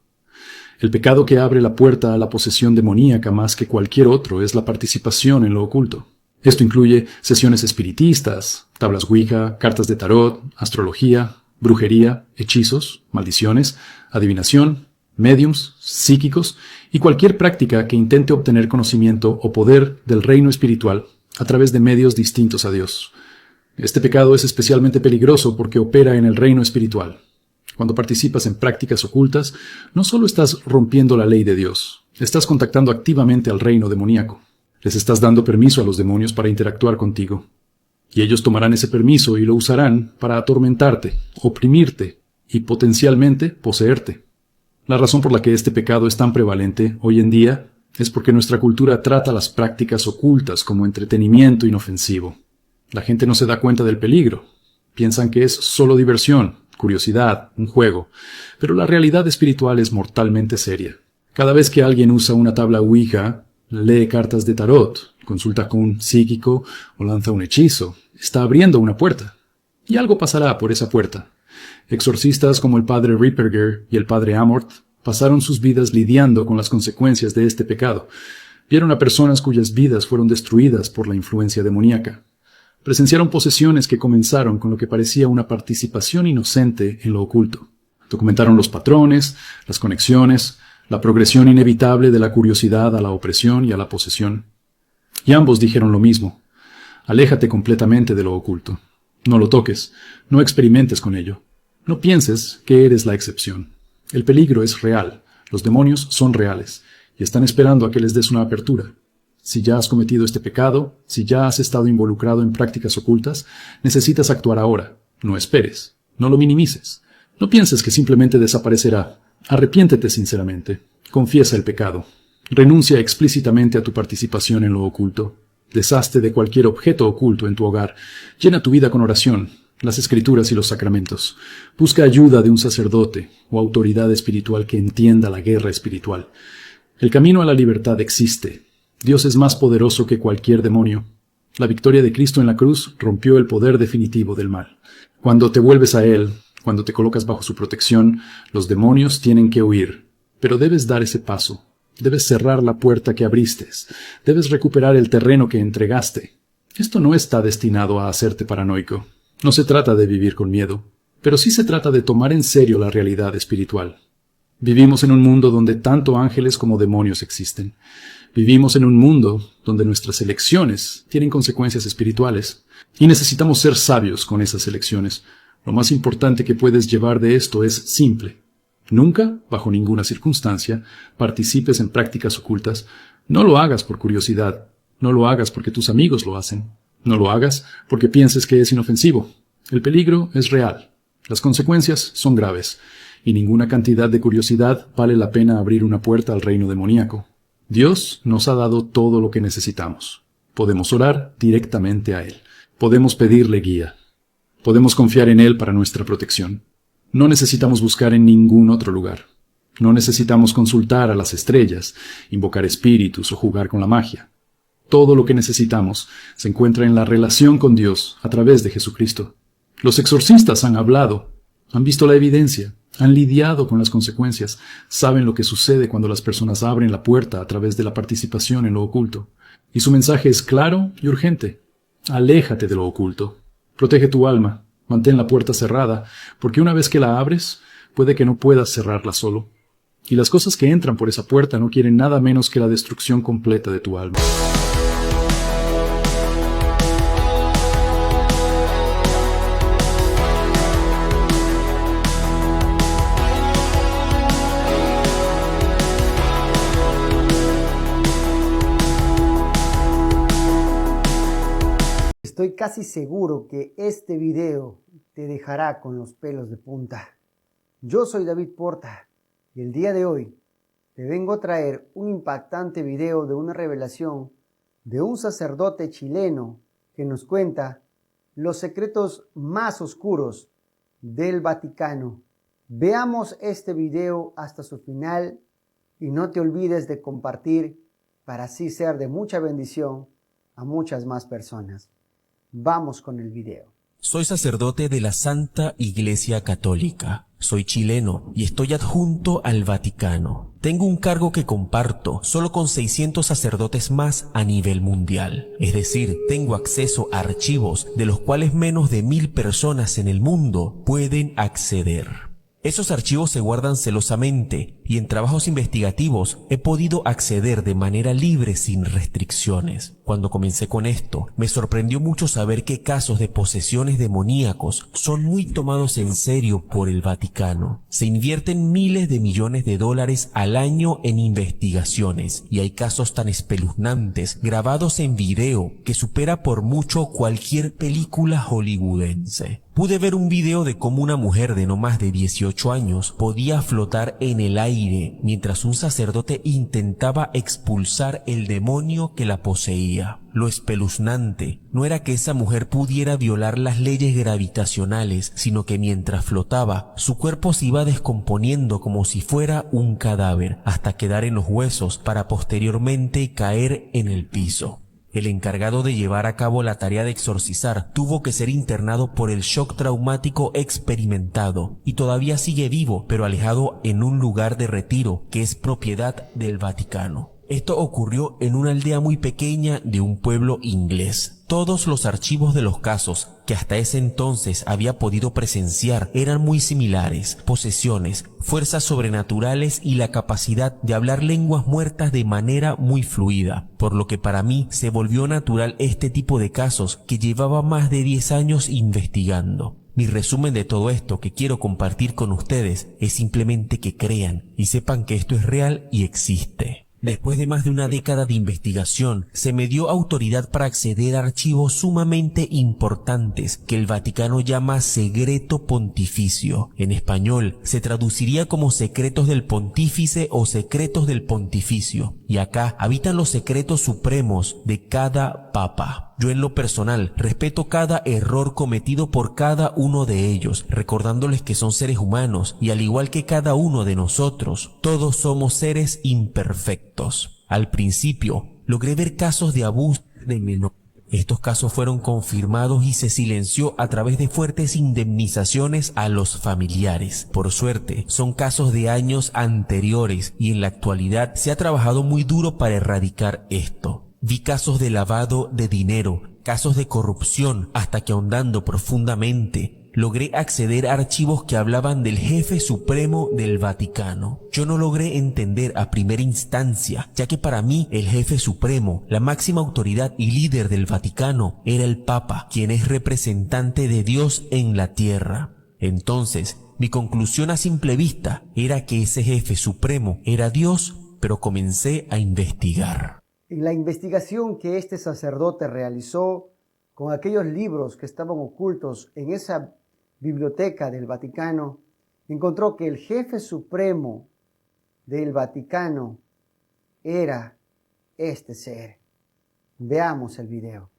[SPEAKER 6] El pecado que abre la puerta a la posesión demoníaca más que cualquier otro es la participación en lo oculto. Esto incluye sesiones espiritistas, tablas Ouija, cartas de tarot, astrología, brujería, hechizos, maldiciones, adivinación, médiums, psíquicos y cualquier práctica que intente obtener conocimiento o poder del reino espiritual a través de medios distintos a Dios. Este pecado es especialmente peligroso porque opera en el reino espiritual. Cuando participas en prácticas ocultas, no solo estás rompiendo la ley de Dios, Estás contactando activamente al reino demoníaco. Les estás dando permiso a los demonios para interactuar contigo. Y ellos tomarán ese permiso y lo usarán para atormentarte, oprimirte y potencialmente poseerte. La razón por la que este pecado es tan prevalente hoy en día es porque nuestra cultura trata las prácticas ocultas como entretenimiento inofensivo. La gente no se da cuenta del peligro. Piensan que es solo diversión, curiosidad, un juego. Pero la realidad espiritual es mortalmente seria. Cada vez que alguien usa una tabla Ouija, lee cartas de tarot, consulta con un psíquico o lanza un hechizo, está abriendo una puerta. Y algo pasará por esa puerta. Exorcistas como el padre Ripperger y el padre Amort pasaron sus vidas lidiando con las consecuencias de este pecado. Vieron a personas cuyas vidas fueron destruidas por la influencia demoníaca. Presenciaron posesiones que comenzaron con lo que parecía una participación inocente en lo oculto. Documentaron los patrones, las conexiones, la progresión inevitable de la curiosidad a la opresión y a la posesión. Y ambos dijeron lo mismo. Aléjate completamente de lo oculto. No lo toques, no experimentes con ello. No pienses que eres la excepción. El peligro es real, los demonios son reales, y están esperando a que les des una apertura. Si ya has cometido este pecado, si ya has estado involucrado en prácticas ocultas, necesitas actuar ahora. No esperes, no lo minimices. No pienses que simplemente desaparecerá. Arrepiéntete sinceramente. Confiesa el pecado. Renuncia explícitamente a tu participación en lo oculto. Deshazte de cualquier objeto oculto en tu hogar. Llena tu vida con oración, las escrituras y los sacramentos. Busca ayuda de un sacerdote o autoridad espiritual que entienda la guerra espiritual. El camino a la libertad existe. Dios es más poderoso que cualquier demonio. La victoria de Cristo en la cruz rompió el poder definitivo del mal. Cuando te vuelves a Él, cuando te colocas bajo su protección, los demonios tienen que huir. Pero debes dar ese paso. Debes cerrar la puerta que abriste. Debes recuperar el terreno que entregaste. Esto no está destinado a hacerte paranoico. No se trata de vivir con miedo, pero sí se trata de tomar en serio la realidad espiritual. Vivimos en un mundo donde tanto ángeles como demonios existen. Vivimos en un mundo donde nuestras elecciones tienen consecuencias espirituales y necesitamos ser sabios con esas elecciones. Lo más importante que puedes llevar de esto es simple. Nunca, bajo ninguna circunstancia, participes en prácticas ocultas. No lo hagas por curiosidad. No lo hagas porque tus amigos lo hacen. No lo hagas porque pienses que es inofensivo. El peligro es real. Las consecuencias son graves. Y ninguna cantidad de curiosidad vale la pena abrir una puerta al reino demoníaco. Dios nos ha dado todo lo que necesitamos. Podemos orar directamente a Él. Podemos pedirle guía. Podemos confiar en Él para nuestra protección. No necesitamos buscar en ningún otro lugar. No necesitamos consultar a las estrellas, invocar espíritus o jugar con la magia. Todo lo que necesitamos se encuentra en la relación con Dios a través de Jesucristo. Los exorcistas han hablado, han visto la evidencia, han lidiado con las consecuencias, saben lo que sucede cuando las personas abren la puerta a través de la participación en lo oculto. Y su mensaje es claro y urgente. Aléjate de lo oculto. Protege tu alma. Mantén la puerta cerrada, porque una vez que la abres, puede que no puedas cerrarla solo. Y las cosas que entran por esa puerta no quieren nada menos que la destrucción completa de tu alma.
[SPEAKER 7] Estoy casi seguro que este video te dejará con los pelos de punta. Yo soy David Porta y el día de hoy te vengo a traer un impactante video de una revelación de un sacerdote chileno que nos cuenta los secretos más oscuros del Vaticano. Veamos este video hasta su final y no te olvides de compartir para así ser de mucha bendición a muchas más personas. Vamos con el video.
[SPEAKER 8] Soy sacerdote de la Santa Iglesia Católica. Soy chileno y estoy adjunto al Vaticano. Tengo un cargo que comparto solo con 600 sacerdotes más a nivel mundial. Es decir, tengo acceso a archivos de los cuales menos de 1000 personas en el mundo pueden acceder. Esos archivos se guardan celosamente y en trabajos investigativos he podido acceder de manera libre sin restricciones. Cuando comencé con esto, me sorprendió mucho saber que casos de posesiones demoníacos son muy tomados en serio por el Vaticano. Se invierten miles de millones de dólares al año en investigaciones y hay casos tan espeluznantes grabados en video que supera por mucho cualquier película hollywoodense. Pude ver un video de cómo una mujer de no más de 18 años podía flotar en el aire mientras un sacerdote intentaba expulsar el demonio que la poseía. Lo espeluznante no era que esa mujer pudiera violar las leyes gravitacionales, sino que mientras flotaba, su cuerpo se iba descomponiendo como si fuera un cadáver, hasta quedar en los huesos para posteriormente caer en el piso. El encargado de llevar a cabo la tarea de exorcizar tuvo que ser internado por el shock traumático experimentado y todavía sigue vivo, pero alejado en un lugar de retiro que es propiedad del Vaticano. Esto ocurrió en una aldea muy pequeña de un pueblo inglés. Todos los archivos de los casos que hasta ese entonces había podido presenciar eran muy similares: posesiones, fuerzas sobrenaturales y la capacidad de hablar lenguas muertas de manera muy fluida, por lo que para mí se volvió natural este tipo de casos que llevaba más de 10 años investigando. Mi resumen de todo esto que quiero compartir con ustedes es simplemente que crean y sepan que esto es real y existe. Después de más de una década de investigación, se me dio autoridad para acceder a archivos sumamente importantes que el Vaticano llama secreto pontificio. En español, se traduciría como secretos del pontífice o secretos del pontificio. Y acá habitan los secretos supremos de cada papa. Yo en lo personal respeto cada error cometido por cada uno de ellos, recordándoles que son seres humanos y al igual que cada uno de nosotros, todos somos seres imperfectos. Al principio, logré ver casos de abuso de menores. Estos casos fueron confirmados y se silenció a través de fuertes indemnizaciones a los familiares. Por suerte, son casos de años anteriores y en la actualidad se ha trabajado muy duro para erradicar esto. Vi casos de lavado de dinero, casos de corrupción, hasta que ahondando profundamente, logré acceder a archivos que hablaban del jefe supremo del Vaticano. Yo no logré entender a primera instancia, ya que para mí el jefe supremo, la máxima autoridad y líder del Vaticano, era el Papa, quien es representante de Dios en la tierra. Entonces, mi conclusión a simple vista era que ese jefe supremo era Dios, pero comencé a investigar.
[SPEAKER 7] En la investigación que este sacerdote realizó con aquellos libros que estaban ocultos en esa biblioteca del Vaticano, encontró que el jefe supremo del Vaticano era este ser. Veamos el video.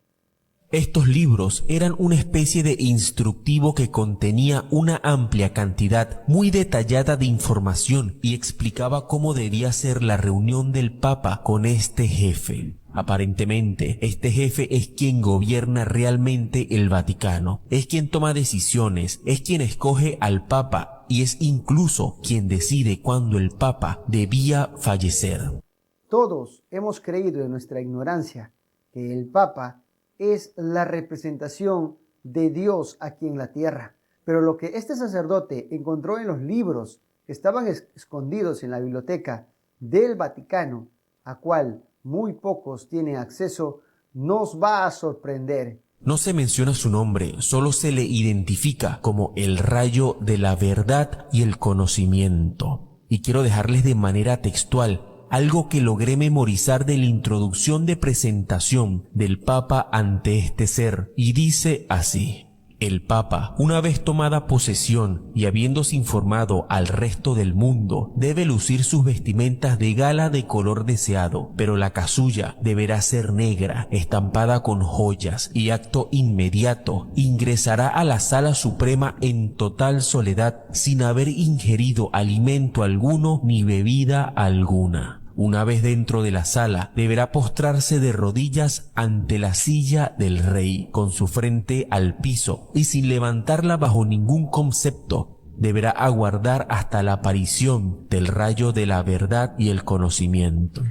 [SPEAKER 8] Estos libros eran una especie de instructivo que contenía una amplia cantidad muy detallada de información y explicaba cómo debía ser la reunión del Papa con este jefe. Aparentemente, este jefe es quien gobierna realmente el Vaticano, es quien toma decisiones, es quien escoge al Papa y es incluso quien decide cuándo el Papa debía fallecer.
[SPEAKER 7] Todos hemos creído en nuestra ignorancia que el Papa es la representación de Dios aquí en la tierra. Pero lo que este sacerdote encontró en los libros que estaban escondidos en la biblioteca del Vaticano, a cual muy pocos tienen acceso, nos va a sorprender.
[SPEAKER 8] No se menciona su nombre, solo se le identifica como el rayo de la verdad y el conocimiento. Y quiero dejarles de manera textual algo que logré memorizar de la introducción de presentación del Papa ante este ser, y dice así: el Papa, una vez tomada posesión y habiéndose informado al resto del mundo, debe lucir sus vestimentas de gala de color deseado, pero la casulla deberá ser negra, estampada con joyas, y acto inmediato ingresará a la sala suprema en total soledad, sin haber ingerido alimento alguno ni bebida alguna. Una vez dentro de la sala, deberá postrarse de rodillas ante la silla del rey, con su frente al piso, y sin levantarla bajo ningún concepto. Deberá aguardar hasta la aparición del rayo de la verdad y el conocimiento.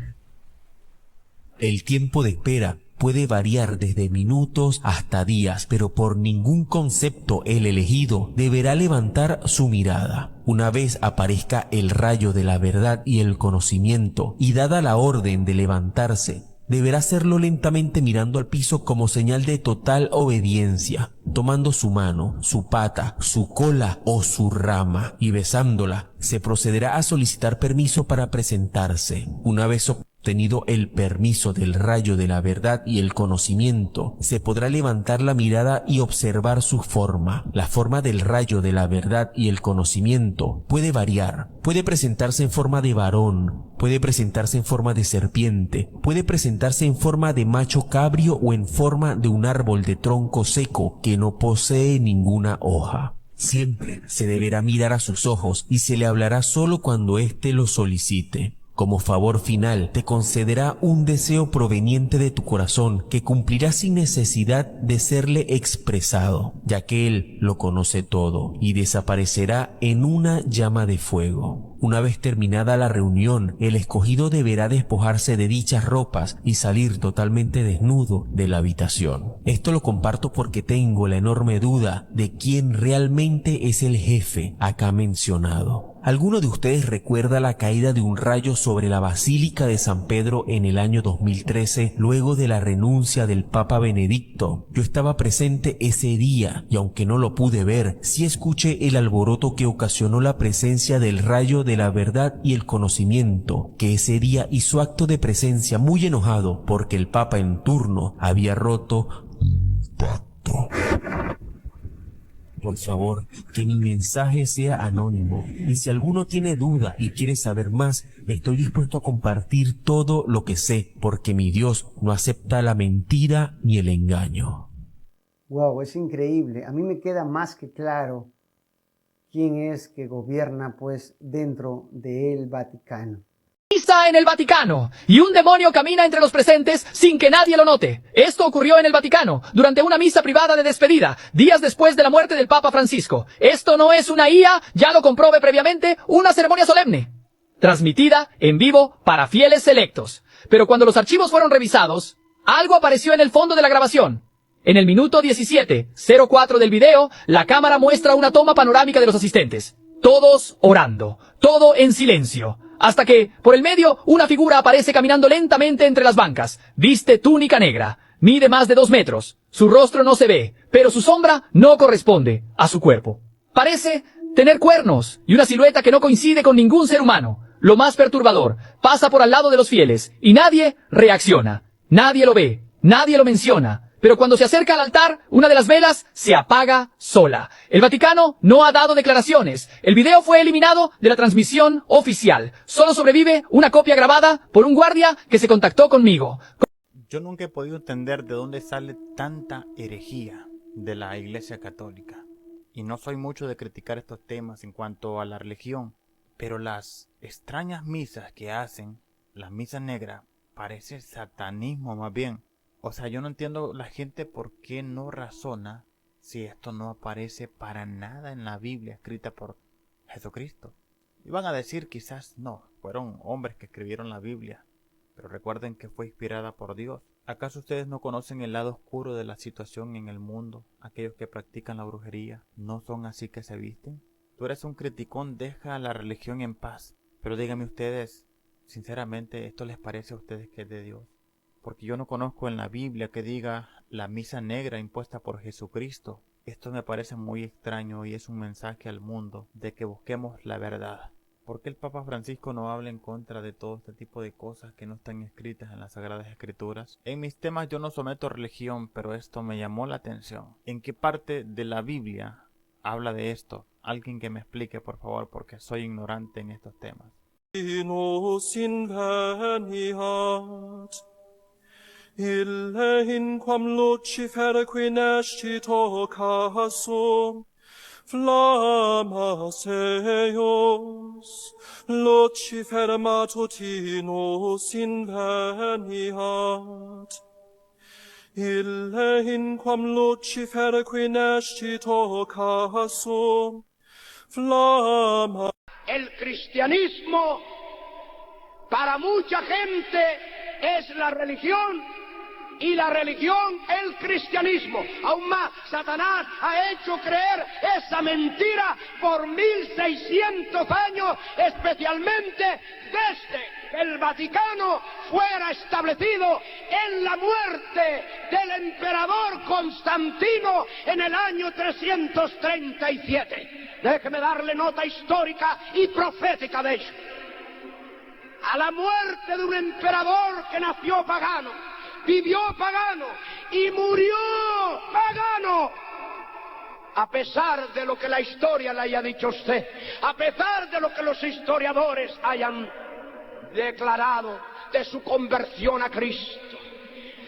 [SPEAKER 8] El tiempo de espera puede variar desde minutos hasta días, pero por ningún concepto el elegido deberá levantar su mirada. una vez aparezca el rayo de la verdad y el conocimiento, y dada la orden de levantarse, deberá hacerlo lentamente mirando al piso como señal de total obediencia, tomando su mano, su pata, su cola o su rama y besándola. Se procederá a solicitar permiso para presentarse. Una vez obtenido el permiso del rayo de la verdad y el conocimiento, se podrá levantar la mirada y observar su forma. La forma del rayo de la verdad y el conocimiento puede variar. Puede presentarse en forma de varón, puede presentarse en forma de serpiente, puede presentarse en forma de macho cabrio o en forma de un árbol de tronco seco que no posee ninguna hoja. Siempre se deberá mirar a sus ojos y se le hablará solo cuando éste lo solicite. Como favor final, te concederá un deseo proveniente de tu corazón que cumplirá sin necesidad de serle expresado, ya que Él lo conoce todo y desaparecerá en una llama de fuego. Una vez terminada la reunión, el escogido deberá despojarse de dichas ropas y salir totalmente desnudo de la habitación. Esto lo comparto porque tengo la enorme duda de quién realmente es el jefe acá mencionado. ¿Alguno de ustedes recuerda la caída de un rayo sobre la Basílica de San Pedro en el año 2013, luego de la renuncia del Papa Benedicto? Yo estaba presente ese día y aunque no lo pude ver, sí escuché el alboroto que ocasionó la presencia del rayo de la verdad y el conocimiento, que ese día hizo acto de presencia muy enojado porque el Papa en turno había roto un pacto. Por favor, que mi mensaje sea anónimo, y si alguno tiene duda y quiere saber más, estoy dispuesto a compartir todo lo que sé, porque mi Dios no acepta la mentira ni el engaño.
[SPEAKER 7] Wow, es increíble. A mí me queda más que claro quién es que gobierna pues dentro del Vaticano.
[SPEAKER 9] Misa en el Vaticano y un demonio camina entre los presentes sin que nadie lo note. Esto ocurrió en el Vaticano durante una misa privada de despedida, días después de la muerte del Papa Francisco. Esto no es una IA, ya lo comprobé previamente, una ceremonia solemne, transmitida en vivo para fieles selectos. Pero cuando los archivos fueron revisados, algo apareció en el fondo de la grabación. En el minuto 17:04 del video, la cámara muestra una toma panorámica de los asistentes, todos orando, todo en silencio. Hasta que, por el medio, una figura aparece caminando lentamente entre las bancas. Viste túnica negra, mide más de 2 metros. Su rostro no se ve, pero su sombra no corresponde a su cuerpo. Parece tener cuernos y una silueta que no coincide con ningún ser humano. Lo más perturbador, pasa por al lado de los fieles y nadie reacciona. Nadie lo ve, nadie lo menciona. Pero cuando se acerca al altar, una de las velas se apaga sola. El Vaticano no ha dado declaraciones. El video fue eliminado de la transmisión oficial. Solo sobrevive una copia grabada por un guardia que se contactó conmigo.
[SPEAKER 10] Yo nunca he podido entender de dónde sale tanta herejía de la Iglesia Católica. Y no soy mucho de criticar estos temas en cuanto a la religión, pero las extrañas misas que hacen, las misas negras, parece satanismo más bien. O sea, yo no entiendo la gente por qué no razona si esto no aparece para nada en la Biblia escrita por Jesucristo. Y van a decir quizás no, fueron hombres que escribieron la Biblia, pero recuerden que fue inspirada por Dios. ¿Acaso ustedes no conocen el lado oscuro de la situación en el mundo? Aquellos que practican la brujería, ¿no son así que se visten? Tú eres un criticón, deja la religión en paz. Pero díganme ustedes, sinceramente, ¿esto les parece a ustedes que es de Dios? Porque yo no conozco en la Biblia que diga la misa negra impuesta por Jesucristo. Esto me parece muy extraño y es un mensaje al mundo de que busquemos la verdad. ¿Por qué el Papa Francisco no habla en contra de todo este tipo de cosas que no están escritas en las Sagradas Escrituras? En mis temas yo no someto religión, pero esto me llamó la atención. ¿En qué parte de la Biblia habla de esto? Alguien que me explique, por favor, porque soy ignorante en estos temas.
[SPEAKER 11] Ille in quam Lucifere qui nesci tocasum, flammas eius, Lucifere matutinus inveniat. Ille in quam Lucifere qui nesci tocasum, flammas.
[SPEAKER 12] El cristianismo para mucha gente es la religión y la religión el cristianismo. Aún más, Satanás ha hecho creer esa mentira por 1600 años, especialmente desde que el Vaticano fuera establecido en la muerte del emperador Constantino en el año 337. Déjeme darle nota histórica y profética de ello. A la muerte de un emperador que nació pagano, vivió pagano y murió pagano. A pesar de lo que la historia le haya dicho a usted, a pesar de lo que los historiadores hayan declarado de su conversión a Cristo,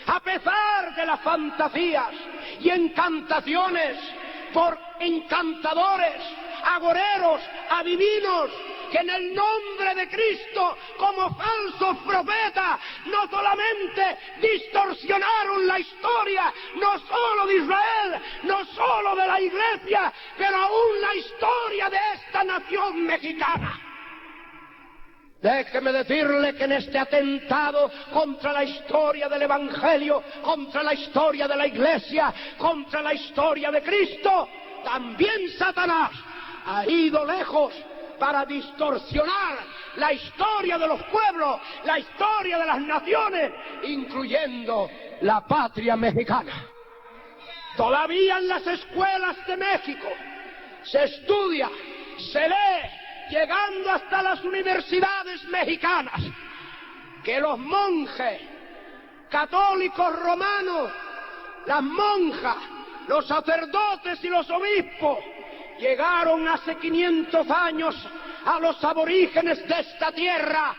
[SPEAKER 12] a pesar de las fantasías y encantaciones por encantadores, agoreros, adivinos, que en el nombre de Cristo, como falsos profetas, no solamente distorsionaron la historia, no solo de Israel, no solo de la Iglesia, pero aún la historia de esta nación mexicana. Déjeme decirle que en este atentado contra la historia del Evangelio, contra la historia de la Iglesia, contra la historia de Cristo, también Satanás ha ido lejos para distorsionar la historia de los pueblos, la historia de las naciones, incluyendo la patria mexicana. Todavía en las escuelas de México se estudia, se lee, llegando hasta las universidades mexicanas, que los monjes católicos romanos, las monjas, los sacerdotes y los obispos llegaron hace 500 años a los aborígenes de esta tierra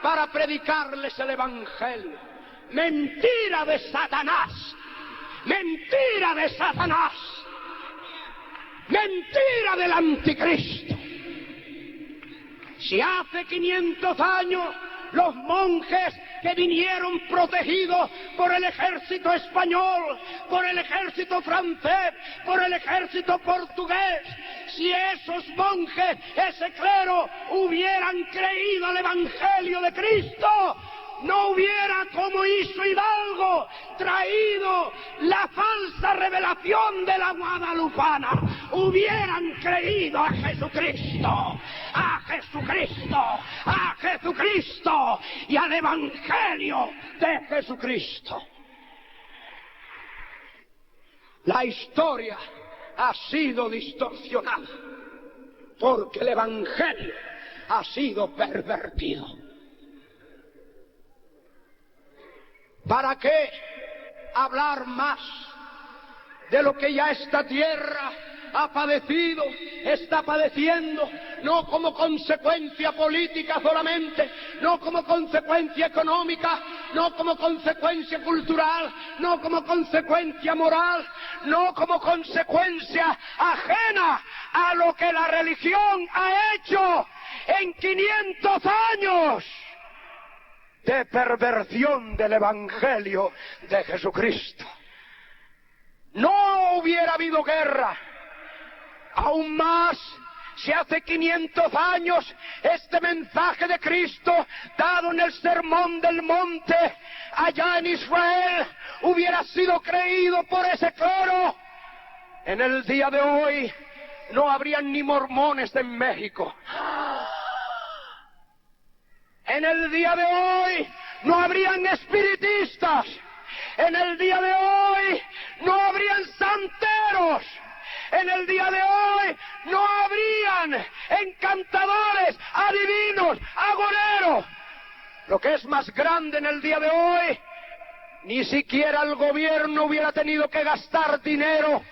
[SPEAKER 12] para predicarles el Evangelio. Mentira de Satanás, mentira de Satanás, mentira del anticristo. Si hace 500 años los monjes que vinieron protegidos por el ejército español, por el ejército francés, por el ejército portugués, si esos monjes, ese clero, hubieran creído al Evangelio de Cristo, no hubiera, como hizo Hidalgo, traído la falsa revelación de la guadalupana. Hubieran creído a Jesucristo, a Jesucristo, a Jesucristo y al Evangelio de Jesucristo. La historia ha sido distorsionada porque el Evangelio ha sido pervertido. ¿Para qué hablar más de lo que ya esta tierra ha padecido, está padeciendo, no como consecuencia política solamente, no como consecuencia económica, no como consecuencia cultural, no como consecuencia moral, no como consecuencia ajena a lo que la religión ha hecho en 500 años de perversión del Evangelio de Jesucristo. No hubiera habido guerra. Aún más, si hace 500 años este mensaje de Cristo, dado en el Sermón del Monte, allá en Israel, hubiera sido creído por ese clero, en el día de hoy no habrían ni mormones en México. En el día de hoy no habrían espiritistas. En el día de hoy no habrían santeros. En el día de hoy no habrían encantadores, adivinos, agoreros. Lo que es más grande en el día de hoy, ni siquiera el gobierno hubiera tenido que gastar dinero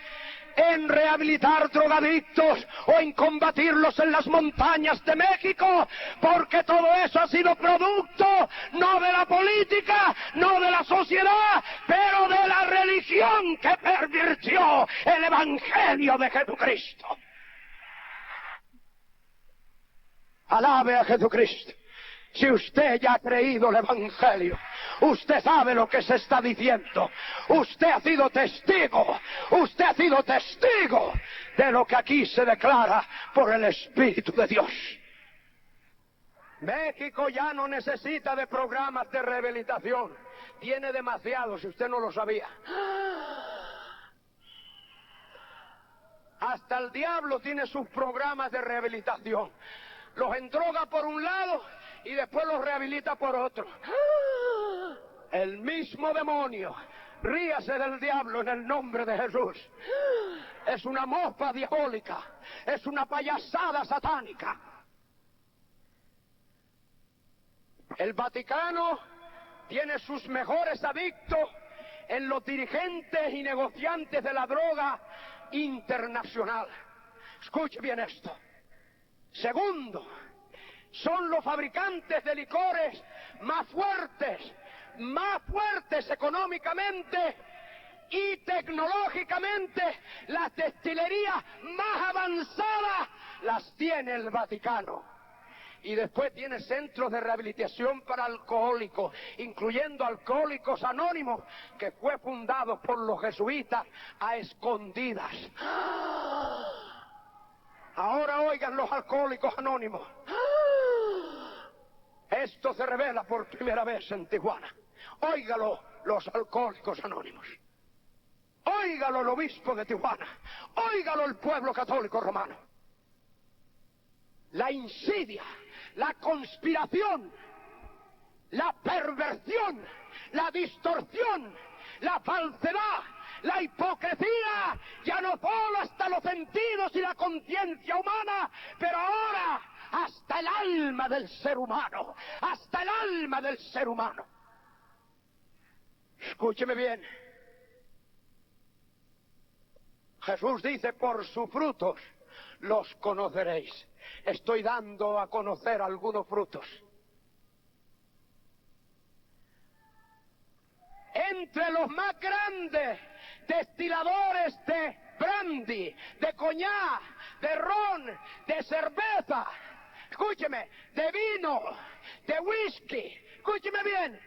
[SPEAKER 12] en rehabilitar drogadictos o en combatirlos en las montañas de México, porque todo eso ha sido producto no de la política, no de la sociedad, pero de la religión que pervirtió el Evangelio de Jesucristo. Alabe a Jesucristo. Si usted ya ha creído el Evangelio, usted sabe lo que se está diciendo. Usted ha sido testigo de lo que aquí se declara por el Espíritu de Dios. México ya no necesita de programas de rehabilitación. Tiene demasiado, si usted no lo sabía. Hasta el diablo tiene sus programas de rehabilitación. Los endroga por un lado y después los rehabilita por otro. El mismo demonio. Ríase del diablo en el nombre de Jesús. Es una mofa diabólica. Es una payasada satánica. El Vaticano tiene sus mejores adictos en los dirigentes y negociantes de la droga internacional. Escuche bien esto. Segundo, son los fabricantes de licores más fuertes económicamente y tecnológicamente. Las destilerías más avanzadas las tiene el Vaticano. Y después tiene centros de rehabilitación para alcohólicos, incluyendo Alcohólicos Anónimos, que fue fundado por los jesuitas a escondidas. Ahora oigan los Alcohólicos Anónimos. Esto se revela por primera vez en Tijuana. Óigalo los Alcohólicos Anónimos. Óigalo el obispo de Tijuana. Óigalo el pueblo católico romano. La insidia, la conspiración, la perversión, la distorsión, la falsedad, la hipocresía, ya no solo hasta los sentidos y la conciencia humana, pero ahora hasta el alma del ser humano, hasta el alma del ser humano. Escúcheme bien. Jesús dice, por sus frutos los conoceréis. Estoy dando a conocer algunos frutos. Entre los más grandes destiladores de brandy, de coñac, de ron, de cerveza, escúcheme, de vino, de whisky, escúcheme bien,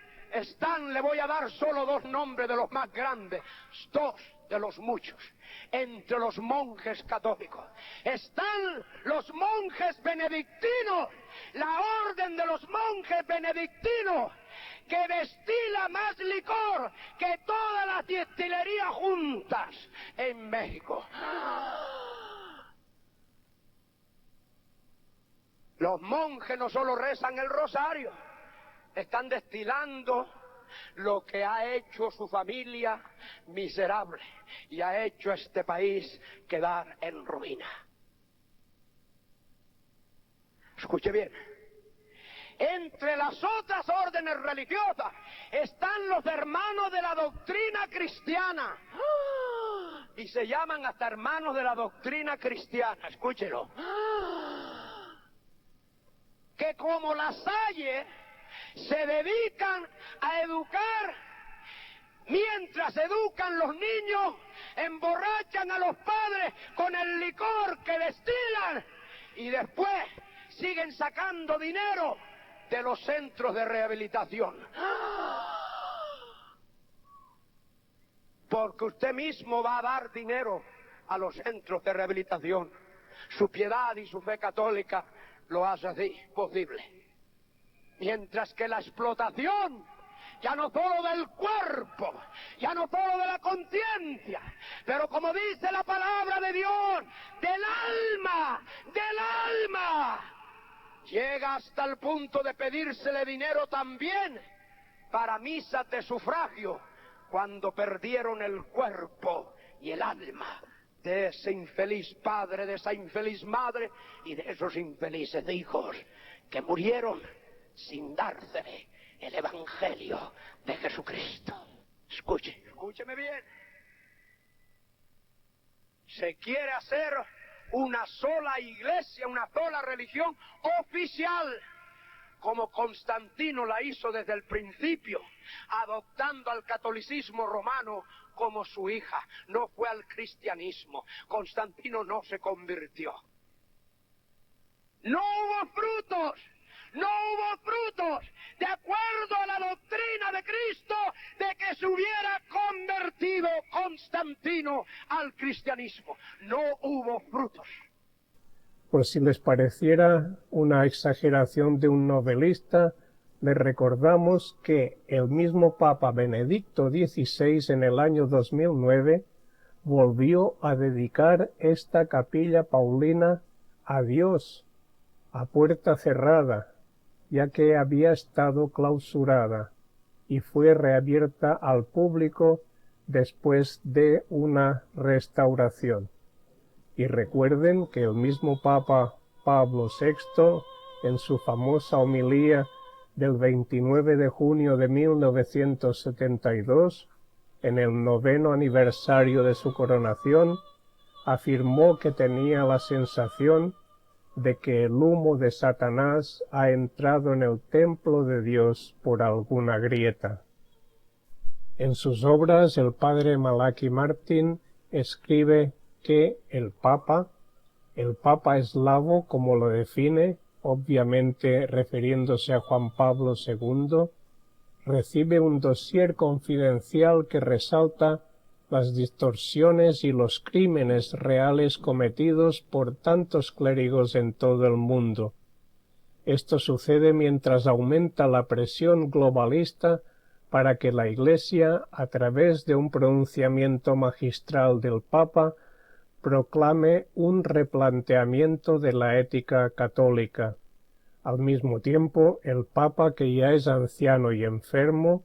[SPEAKER 12] le voy a dar solo dos nombres de los más grandes, dos de los muchos. Entre los monjes católicos están los monjes benedictinos, la orden de los monjes benedictinos, que destila más licor que todas las destilerías juntas en México. Los monjes no solo rezan el rosario, están destilando lo que ha hecho su familia miserable y ha hecho este país quedar en ruina. Escuche bien. Entre las otras órdenes religiosas están los hermanos de la doctrina cristiana. Y se llaman hasta hermanos de la doctrina cristiana, escúchelo. Que como la Salle se dedican a educar, mientras educan los niños, emborrachan a los padres con el licor que destilan y después siguen sacando dinero de los centros de rehabilitación. Porque usted mismo va a dar dinero a los centros de rehabilitación. Su piedad y su fe católica lo hace así posible. Mientras que la explotación, ya no solo del cuerpo, ya no solo de la conciencia, pero como dice la palabra de Dios, del alma, llega hasta el punto de pedírsele dinero también para misas de sufragio, cuando perdieron el cuerpo y el alma de ese infeliz padre, de esa infeliz madre y de esos infelices hijos que murieron sin dársele el evangelio de Jesucristo. Escúcheme bien. Se quiere hacer una sola iglesia, una sola religión oficial, como Constantino la hizo desde el principio, adoptando al catolicismo romano como su hija. No fue al cristianismo. Constantino no se convirtió. No hubo frutos. No hubo frutos de acuerdo a la doctrina de Cristo de que se hubiera convertido Constantino al cristianismo. No hubo frutos.
[SPEAKER 13] Pues si les pareciera una exageración de un novelista, les recordamos que el mismo Papa Benedicto XVI en el año 2009 volvió a dedicar esta capilla paulina a Dios, a puerta cerrada, ya que había estado clausurada, y fue reabierta al público después de una restauración. Y recuerden que el mismo Papa Pablo VI, en su famosa homilía del 29 de junio de 1972, en el 9º aniversario de su coronación, afirmó que tenía la sensación de que el humo de Satanás ha entrado en el templo de Dios por alguna grieta. En sus obras el padre Malachi Martin escribe que el Papa eslavo, como lo define, obviamente refiriéndose a Juan Pablo II, recibe un dossier confidencial que resalta las distorsiones y los crímenes reales cometidos por tantos clérigos en todo el mundo. Esto sucede mientras aumenta la presión globalista para que la Iglesia, a través de un pronunciamiento magistral del Papa, proclame un replanteamiento de la ética católica. Al mismo tiempo, el Papa, que ya es anciano y enfermo,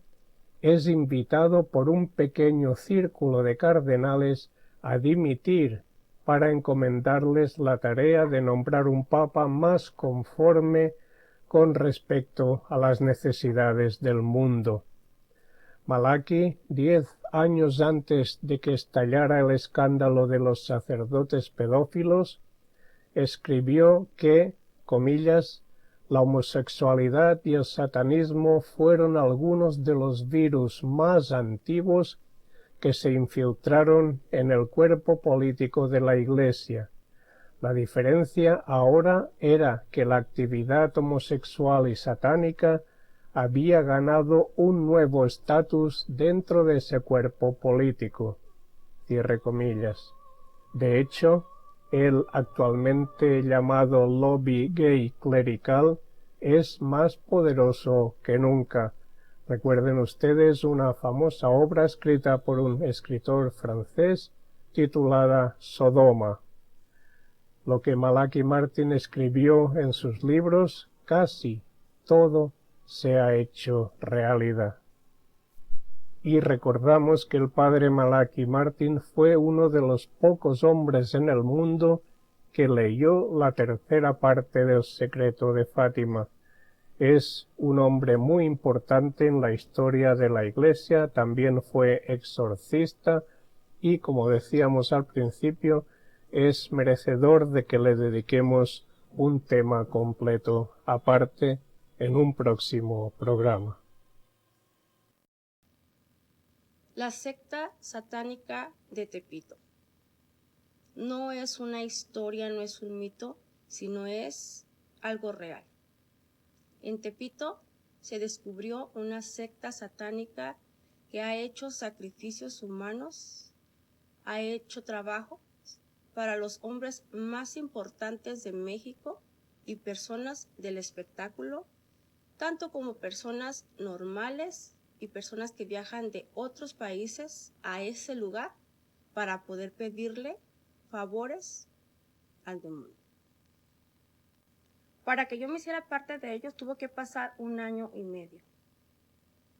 [SPEAKER 13] es invitado por un pequeño círculo de cardenales a dimitir para encomendarles la tarea de nombrar un Papa más conforme con respecto a las necesidades del mundo. Malachi, 10 años antes de que estallara el escándalo de los sacerdotes pedófilos, escribió que, comillas, la homosexualidad y el satanismo fueron algunos de los virus más antiguos que se infiltraron en el cuerpo político de la Iglesia. La diferencia ahora era que la actividad homosexual y satánica había ganado un nuevo estatus dentro de ese cuerpo político. Cierre comillas. De hecho, el actualmente llamado lobby gay clerical es más poderoso que nunca. Recuerden ustedes una famosa obra escrita por un escritor francés titulada Sodoma. Lo que Malachi Martin escribió en sus libros, casi todo se ha hecho realidad. Y recordamos que el padre Malachi Martin fue uno de los pocos hombres en el mundo que leyó la tercera parte del Secreto de Fátima. Es un hombre muy importante en la historia de la Iglesia, también fue exorcista y, como decíamos al principio, es merecedor de que le dediquemos un tema completo aparte en un próximo programa.
[SPEAKER 14] La secta satánica de Tepito. No es una historia, no es un mito, sino es algo real. En Tepito se descubrió una secta satánica que ha hecho sacrificios humanos, ha hecho trabajo para los hombres más importantes de México y personas del espectáculo, tanto como personas normales y personas que viajan de otros países a ese lugar para poder pedirle favores al demonio. Para que yo me hiciera parte de ellos tuvo que pasar 1 año y medio.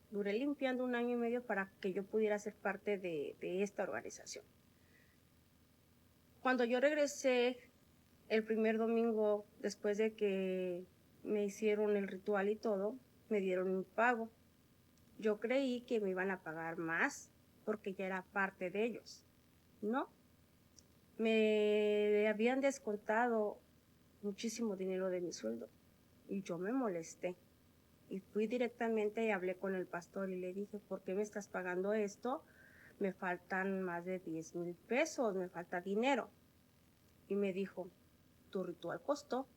[SPEAKER 14] Duré limpiando 1 año y medio para que yo pudiera ser parte de esta organización. Cuando yo regresé el primer domingo, después de que me hicieron el ritual y todo, me dieron un pago. Yo creí que me iban a pagar más porque ya era parte de ellos. No, me habían descontado muchísimo dinero de mi sueldo y yo me molesté. Y fui directamente y hablé con el pastor y le dije, ¿por qué me estás pagando esto? Me faltan más de 10,000 pesos, me falta dinero. Y me dijo, tu ritual costó.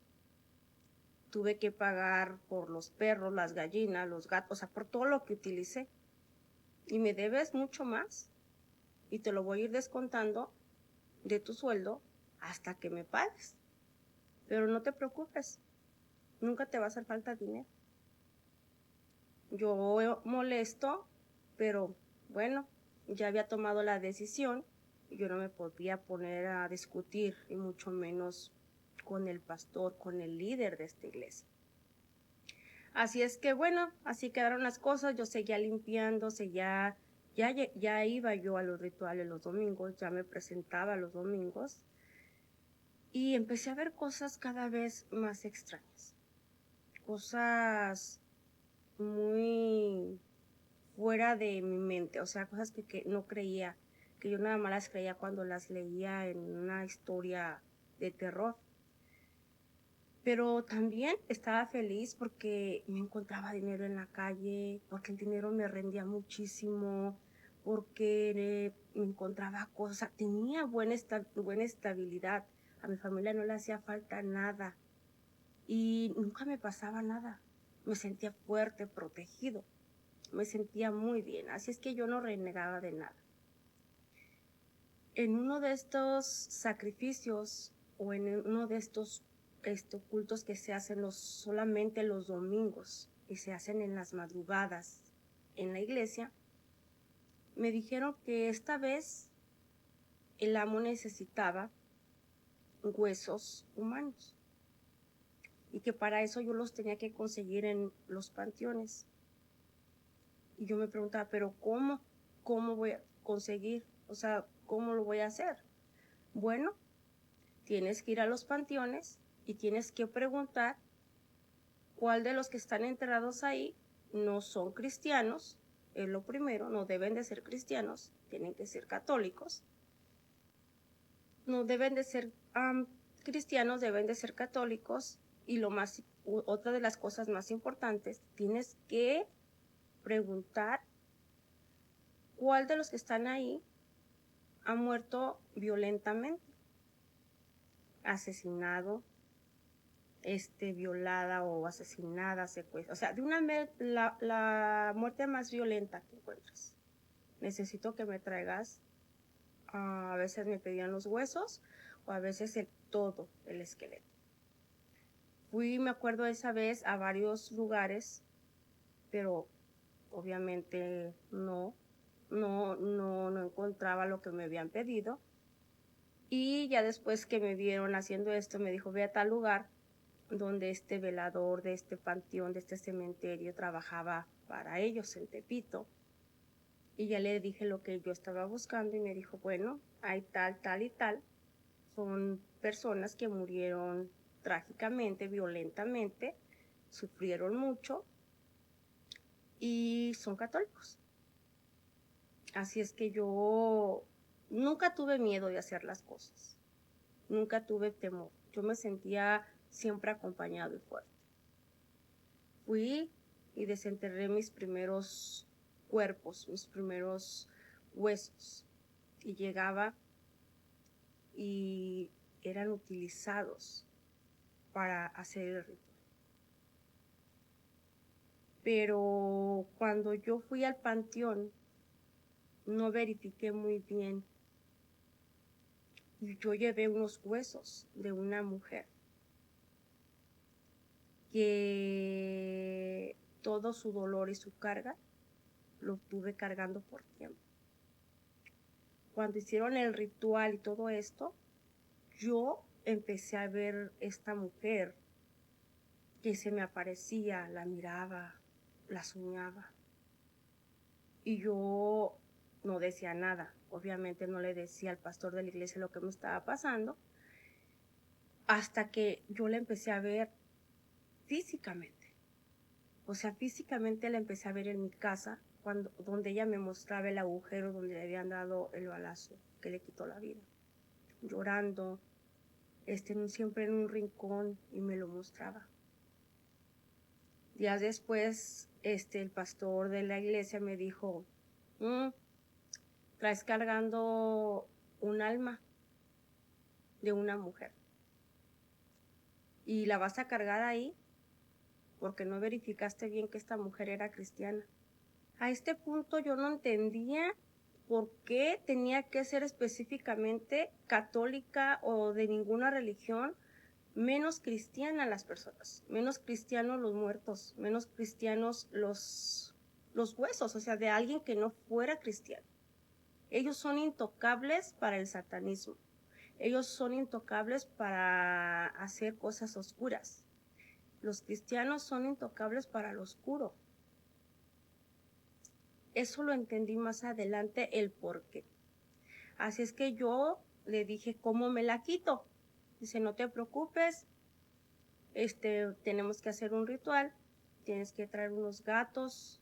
[SPEAKER 14] Tuve que pagar por los perros, las gallinas, los gatos, o sea, por todo lo que utilicé. Y me debes mucho más. Y te lo voy a ir descontando de tu sueldo hasta que me pagues. Pero no te preocupes, nunca te va a hacer falta dinero. Yo molesto, pero bueno, ya había tomado la decisión yo no me podía poner a discutir, y mucho menos con el pastor, con el líder de esta iglesia. Así es que bueno, así quedaron las cosas. Yo seguía limpiando, ya iba yo a los rituales los domingos, ya me presentaba los domingos, y empecé a ver cosas cada vez más extrañas, cosas muy fuera de mi mente, o sea, cosas que no creía, que yo nada más las creía cuando las leía en una historia de terror. Pero también estaba feliz porque me encontraba dinero en la calle, porque el dinero me rendía muchísimo, porque me encontraba cosas, tenía buena estabilidad, a mi familia no le hacía falta nada y nunca me pasaba nada, me sentía fuerte, protegido, me sentía muy bien, así es que yo no renegaba de nada. En uno de estos sacrificios o en uno de estos cultos que se hacen solamente los domingos y se hacen en las madrugadas en la iglesia, me dijeron que esta vez el amo necesitaba huesos humanos y que para eso yo los tenía que conseguir en los panteones. Y yo me preguntaba, pero ¿cómo voy a conseguir? O sea, ¿cómo lo voy a hacer? Bueno, tienes que ir a los panteones y tienes que preguntar cuál de los que están enterrados ahí no son cristianos, es lo primero, no deben de ser cristianos, tienen que ser católicos. No deben de ser cristianos, deben de ser católicos, y otra de las cosas más importantes, tienes que preguntar cuál de los que están ahí ha muerto violentamente, asesinado, violada o asesinada, secuestrada, o sea, la muerte más violenta que encuentres. Necesito que me traigas, a veces me pedían los huesos o a veces todo el esqueleto. Fui, me acuerdo esa vez, a varios lugares, pero obviamente no encontraba lo que me habían pedido. Y ya después que me vieron haciendo esto, me dijo, ve a tal lugar donde este velador de este panteón, de este cementerio, trabajaba para ellos en Tepito. Y ya le dije lo que yo estaba buscando y me dijo, bueno, hay tal, tal y tal. Son personas que murieron trágicamente, violentamente, sufrieron mucho y son católicos. Así es que yo nunca tuve miedo de hacer las cosas, nunca tuve temor. Yo me sentía siempre acompañado y fuerte. Fui y desenterré mis primeros cuerpos, mis primeros huesos, y llegaba y eran utilizados para hacer el ritual. Pero cuando yo fui al panteón, no verifiqué muy bien. Y yo llevé unos huesos de una mujer que todo su dolor y su carga lo tuve cargando por tiempo. Cuando hicieron el ritual y todo esto, yo empecé a ver esta mujer que se me aparecía, la miraba, la soñaba. Y yo no decía nada. Obviamente no le decía al pastor de la iglesia lo que me estaba pasando, hasta que yo la empecé a ver físicamente. O sea, físicamente la empecé a ver en mi casa, donde ella me mostraba el agujero donde le habían dado el balazo que le quitó la vida. Llorando, siempre en un rincón, y me lo mostraba. Días después, el pastor de la iglesia me dijo, traes cargando un alma de una mujer y la vas a cargar ahí porque no verificaste bien que esta mujer era cristiana. A este punto yo no entendía por qué tenía que ser específicamente católica o de ninguna religión, menos cristiana las personas, menos cristianos los muertos, menos cristianos los huesos, o sea, de alguien que no fuera cristiano. Ellos son intocables para el satanismo. Ellos son intocables para hacer cosas oscuras. Los cristianos son intocables para lo oscuro. Eso lo entendí más adelante el por qué. Así es que yo le dije, ¿cómo me la quito? Dice, no te preocupes, tenemos que hacer un ritual, tienes que traer unos gatos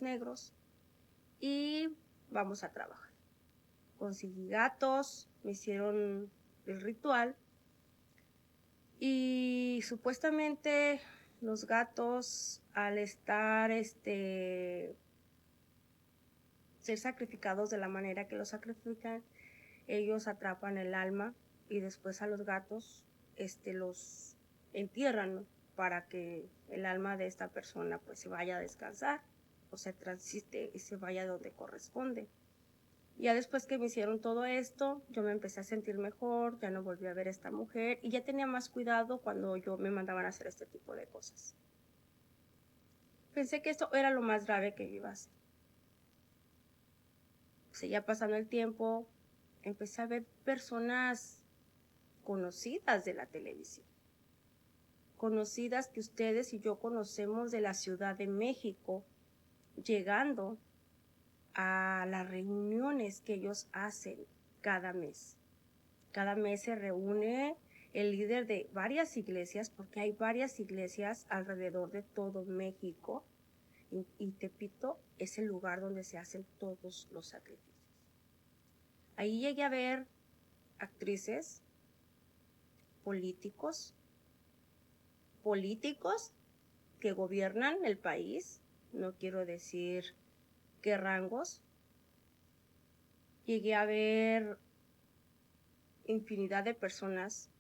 [SPEAKER 14] negros y vamos a trabajar. Conseguí gatos, me hicieron el ritual y supuestamente los gatos al estar ser sacrificados de la manera que los sacrifican, ellos atrapan el alma y después a los gatos los entierran, ¿no? Para que el alma de esta persona pues se vaya a descansar o se transite y se vaya donde corresponde. Ya después que me hicieron todo esto, yo me empecé a sentir mejor, ya no volví a ver a esta mujer y ya tenía más cuidado cuando me mandaban a hacer este tipo de cosas. Pensé que esto era lo más grave que iba a hacer. Seguía pasando el tiempo, empecé a ver personas conocidas de la televisión, conocidas que ustedes y yo conocemos de la Ciudad de México, llegando a las reuniones que ellos hacen cada mes. Cada mes se reúne el líder de varias iglesias, porque hay varias iglesias alrededor de todo México, y Tepito es el lugar donde se hacen todos los sacrificios. Ahí llegué a ver actrices, políticos que gobiernan el país, no quiero decir qué rangos. Llegué a ver infinidad de personas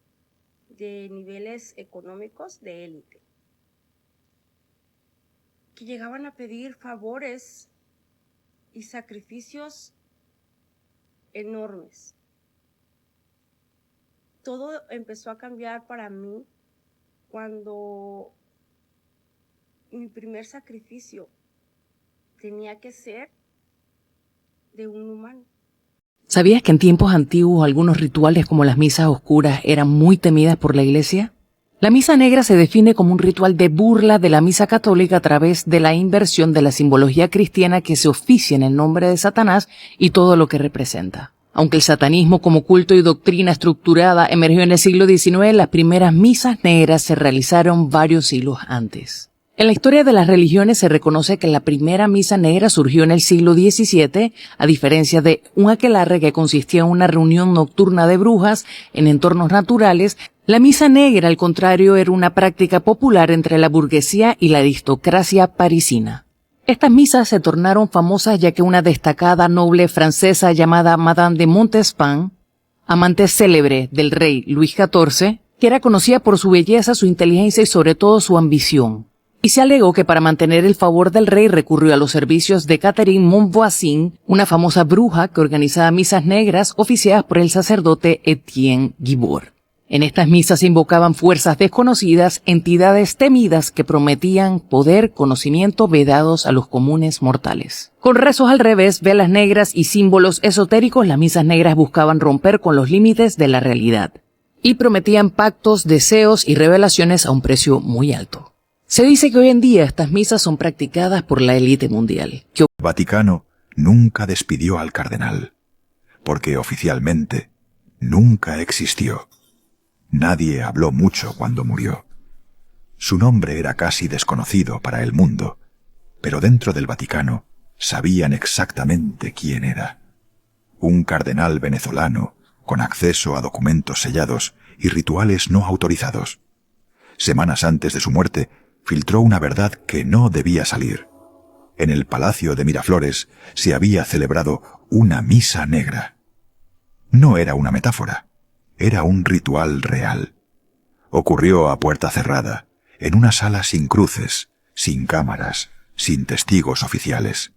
[SPEAKER 14] de niveles económicos de élite, que llegaban a pedir favores y sacrificios enormes. Todo empezó a cambiar para mí cuando mi primer sacrificio tenía que ser de un humano.
[SPEAKER 15] ¿Sabías que en tiempos antiguos algunos rituales como las misas oscuras eran muy temidas por la Iglesia? La misa negra se define como un ritual de burla de la misa católica a través de la inversión de la simbología cristiana que se oficia en el nombre de Satanás y todo lo que representa. Aunque el satanismo como culto y doctrina estructurada emergió en el siglo XIX, las primeras misas negras se realizaron varios siglos antes. En la historia de las religiones se reconoce que la primera misa negra surgió en el siglo XVII, a diferencia de un aquelarre que consistía en una reunión nocturna de brujas en entornos naturales. La misa negra, al contrario, era una práctica popular entre la burguesía y la aristocracia parisina. Estas misas se tornaron famosas ya que una destacada noble francesa llamada Madame de Montespan, amante célebre del rey Luis XIV, que era conocida por su belleza, su inteligencia y sobre todo su ambición. Y se alegó que para mantener el favor del rey recurrió a los servicios de Catherine Montvoisin, una famosa bruja que organizaba misas negras oficiadas por el sacerdote Etienne Guibord. En estas misas se invocaban fuerzas desconocidas, entidades temidas que prometían poder, conocimiento vedados a los comunes mortales. Con rezos al revés, velas negras y símbolos esotéricos, las misas negras buscaban romper con los límites de la realidad y prometían pactos, deseos y revelaciones a un precio muy alto. Se dice que hoy en día estas misas son practicadas por la élite mundial.
[SPEAKER 16] El Vaticano nunca despidió al cardenal, porque oficialmente nunca existió. Nadie habló mucho cuando murió. Su nombre era casi desconocido para el mundo, pero dentro del Vaticano sabían exactamente quién era. Un cardenal venezolano con acceso a documentos sellados y rituales no autorizados. Semanas antes de su muerte, filtró una verdad que no debía salir. En el Palacio de Miraflores se había celebrado una misa negra. No era una metáfora, era un ritual real. Ocurrió a puerta cerrada, en una sala sin cruces, sin cámaras, sin testigos oficiales.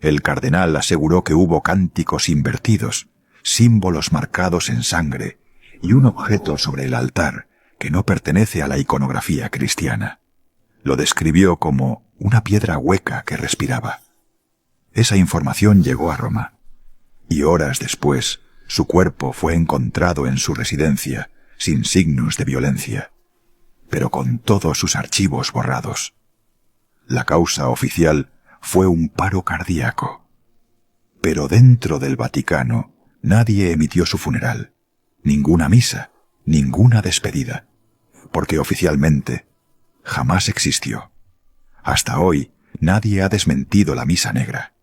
[SPEAKER 16] El cardenal aseguró que hubo cánticos invertidos, símbolos marcados en sangre y un objeto sobre el altar que no pertenece a la iconografía cristiana. Lo describió como una piedra hueca que respiraba. Esa información llegó a Roma. y horas después su cuerpo fue encontrado en su residencia, sin signos de violencia, pero con todos sus archivos borrados. La causa oficial fue un paro cardíaco. Pero dentro del Vaticano nadie emitió su funeral, ninguna misa, ninguna despedida, porque oficialmente jamás existió. Hasta hoy nadie ha desmentido la misa negra.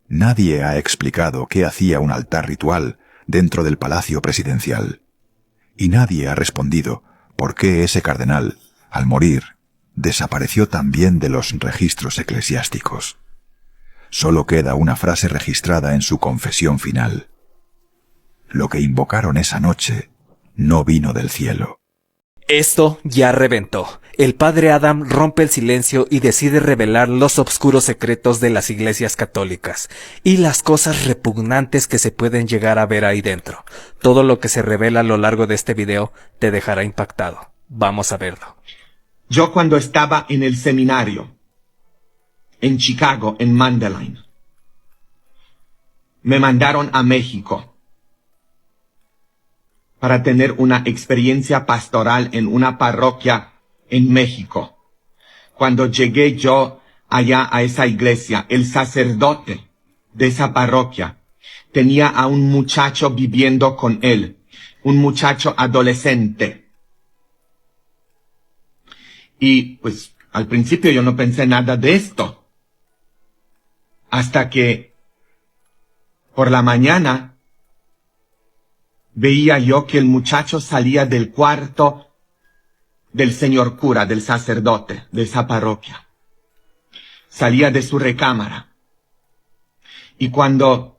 [SPEAKER 16] Nadie ha explicado qué hacía un altar ritual dentro del palacio presidencial. Y nadie ha respondido por qué ese cardenal, al morir, desapareció también de los registros eclesiásticos. Solo queda una frase registrada en su confesión final. Lo que invocaron esa noche no vino del cielo.
[SPEAKER 17] Esto ya reventó. El padre Adam rompe el silencio y decide revelar los obscuros secretos de las iglesias católicas y las cosas repugnantes que se pueden llegar a ver ahí dentro. Todo lo que se revela a lo largo de este video te dejará impactado. Vamos a verlo.
[SPEAKER 18] Yo cuando estaba en el seminario, en Chicago, en Mandalay, me mandaron a México para tener una experiencia pastoral en una parroquia en México. Cuando llegué yo allá a esa iglesia, el sacerdote de esa parroquia tenía a un muchacho viviendo con él, un muchacho adolescente. Y pues al principio yo no pensé nada de esto, hasta que por la mañana veía yo que el muchacho salía del cuarto del señor cura, del sacerdote de esa parroquia. Salía de su recámara. Y cuando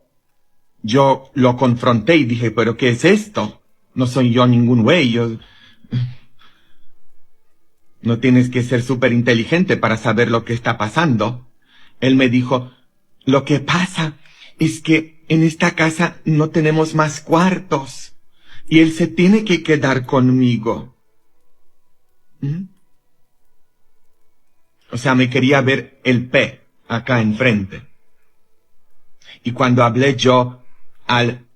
[SPEAKER 18] yo lo confronté y dije, ¿pero qué es esto? No soy yo ningún güey. No tienes que ser súper inteligente para saber lo que está pasando. Él me dijo, lo que pasa es que en esta casa no tenemos más cuartos y él se tiene que quedar conmigo. O sea, me quería ver el P acá enfrente. Y cuando hablé yo al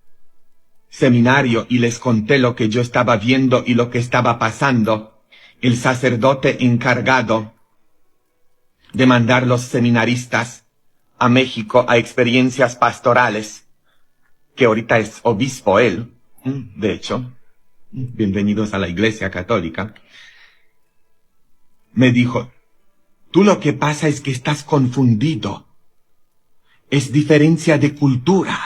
[SPEAKER 18] seminario y les conté lo que yo estaba viendo y lo que estaba pasando, el sacerdote encargado de mandar los seminaristas a México a experiencias pastorales, que ahorita es obispo él, de hecho, bienvenidos a la Iglesia Católica, me dijo, tú lo que pasa es que estás confundido, es diferencia de cultura.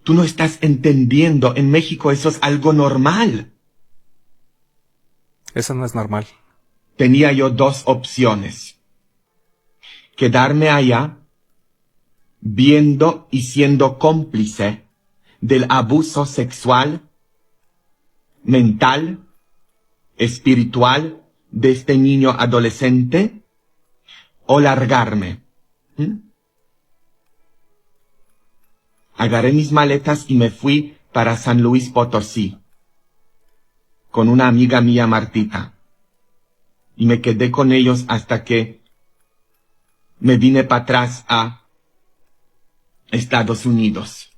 [SPEAKER 18] Tú no estás entendiendo, en México eso es algo normal.
[SPEAKER 17] Eso no es normal.
[SPEAKER 18] Tenía yo dos opciones. Quedarme allá, viendo y siendo cómplice del abuso sexual, mental, espiritual de este niño adolescente, o largarme. Agarré mis maletas y me fui para San Luis Potosí, con una amiga mía, Martita. Y me quedé con ellos hasta que me vine para atrás a Estados Unidos.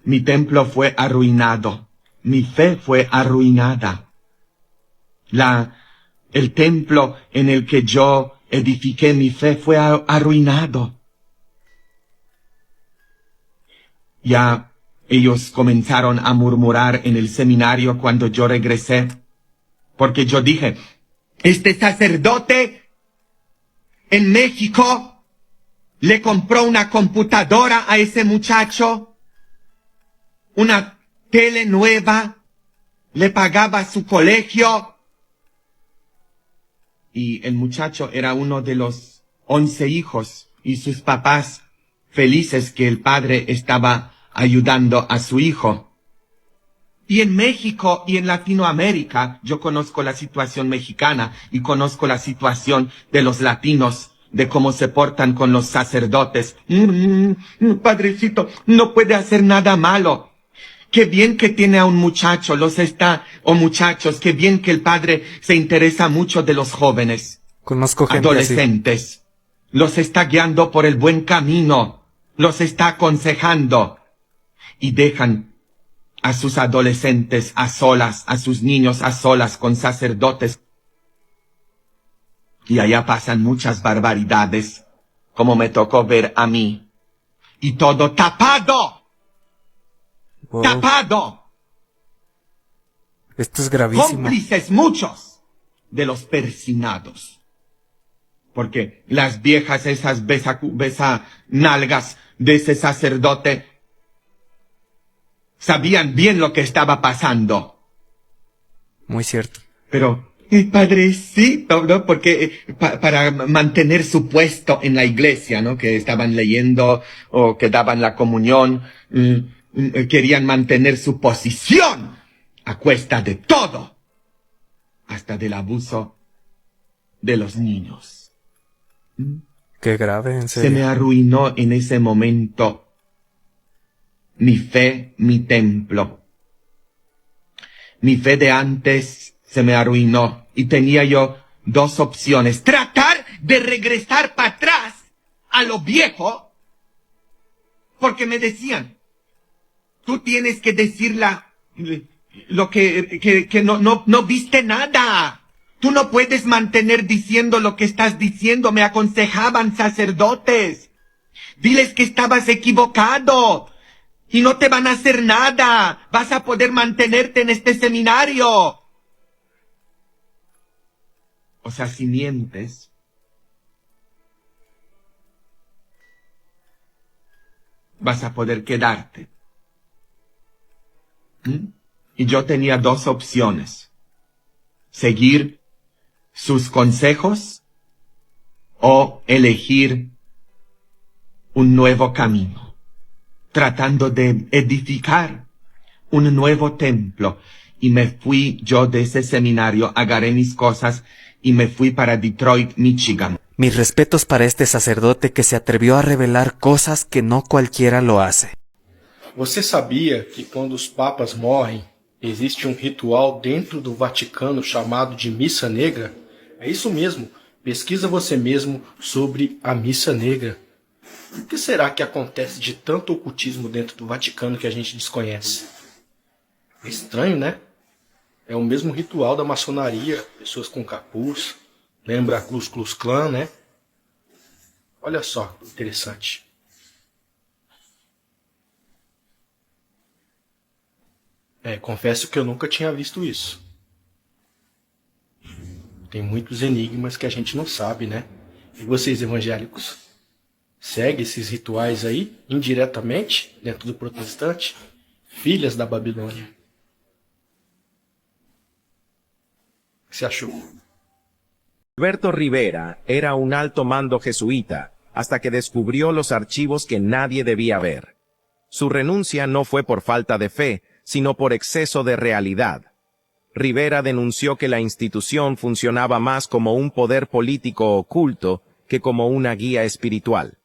[SPEAKER 18] Mi templo fue arruinado. Mi fe fue arruinada. El templo en el que yo edifiqué mi fe fue arruinado. Ya ellos comenzaron a murmurar en el seminario cuando yo regresé, porque yo dije, este sacerdote en México le compró una computadora a ese muchacho, una tele nueva, le pagaba su colegio, y el muchacho era uno de los 11 hijos, y sus papás felices que el padre estaba ayudando a su hijo. Y en México y en Latinoamérica, yo conozco la situación mexicana y conozco la situación de los latinos, de cómo se portan con los sacerdotes. Padrecito, no puede hacer nada malo. Qué bien que tiene a un muchacho, muchachos, qué bien que el padre se interesa mucho de los jóvenes.
[SPEAKER 17] Conozco gente
[SPEAKER 18] adolescentes.
[SPEAKER 17] así.
[SPEAKER 18] los está guiando por el buen camino, los está aconsejando, y dejan a sus adolescentes a solas, a sus niños a solas con sacerdotes. Y allá pasan muchas barbaridades, como me tocó ver a mí. Y todo tapado.
[SPEAKER 17] Wow.
[SPEAKER 18] ¡Tapado!
[SPEAKER 17] Esto es gravísimo.
[SPEAKER 18] Cómplices muchos de los persinados. Porque las viejas, esas nalgas de ese sacerdote, sabían bien lo que estaba pasando.
[SPEAKER 17] Muy cierto.
[SPEAKER 18] Pero, padrecito, ¿no? Porque para mantener su puesto en la iglesia, ¿no? Que estaban leyendo o que daban la comunión, querían mantener su posición a cuesta de todo, hasta del abuso de los niños.
[SPEAKER 17] Qué grave, en serio.
[SPEAKER 18] Se me arruinó en ese momento mi fe, mi templo. Mi fe de antes se me arruinó y tenía yo dos opciones. Tratar de regresar para atrás a lo viejo, porque me decían, tú tienes que decir lo que no viste nada. Tú no puedes mantener diciendo lo que estás diciendo. Me aconsejaban sacerdotes. Diles que estabas equivocado y no te van a hacer nada. Vas a poder mantenerte en este seminario. O sea, si mientes, vas a poder quedarte. Y yo tenía dos opciones: seguir sus consejos o elegir un nuevo camino, tratando de edificar un nuevo templo. Y me fui yo de ese seminario, agarré mis cosas y me fui para Detroit, Michigan.
[SPEAKER 17] Mis respetos para este sacerdote que se atrevió a revelar cosas que no cualquiera lo hace.
[SPEAKER 19] Você sabia que quando os papas morrem, existe ritual dentro do Vaticano chamado de Missa Negra? É isso mesmo, pesquisa você mesmo sobre a Missa Negra. O que será que acontece de tanto ocultismo dentro do Vaticano que a gente desconhece? É estranho, né? É o mesmo ritual da maçonaria, pessoas com capuz, lembra a Ku Klux Klan, né? Olha só, interessante. Confesso que eu nunca tinha visto isso. Tem muitos enigmas que a gente não sabe, né? E vocês, evangélicos, seguem esses rituais aí, indiretamente, dentro do protestante? Filhas da Babilônia. O que você achou?
[SPEAKER 20] Alberto Rivera era un alto mando jesuita hasta que descubrió los archivos que nadie debía ver. Su renuncia no fue por falta de fe, sino por exceso de realidad. Rivera denunció que la institución funcionaba más como un poder político oculto que como una guía espiritual.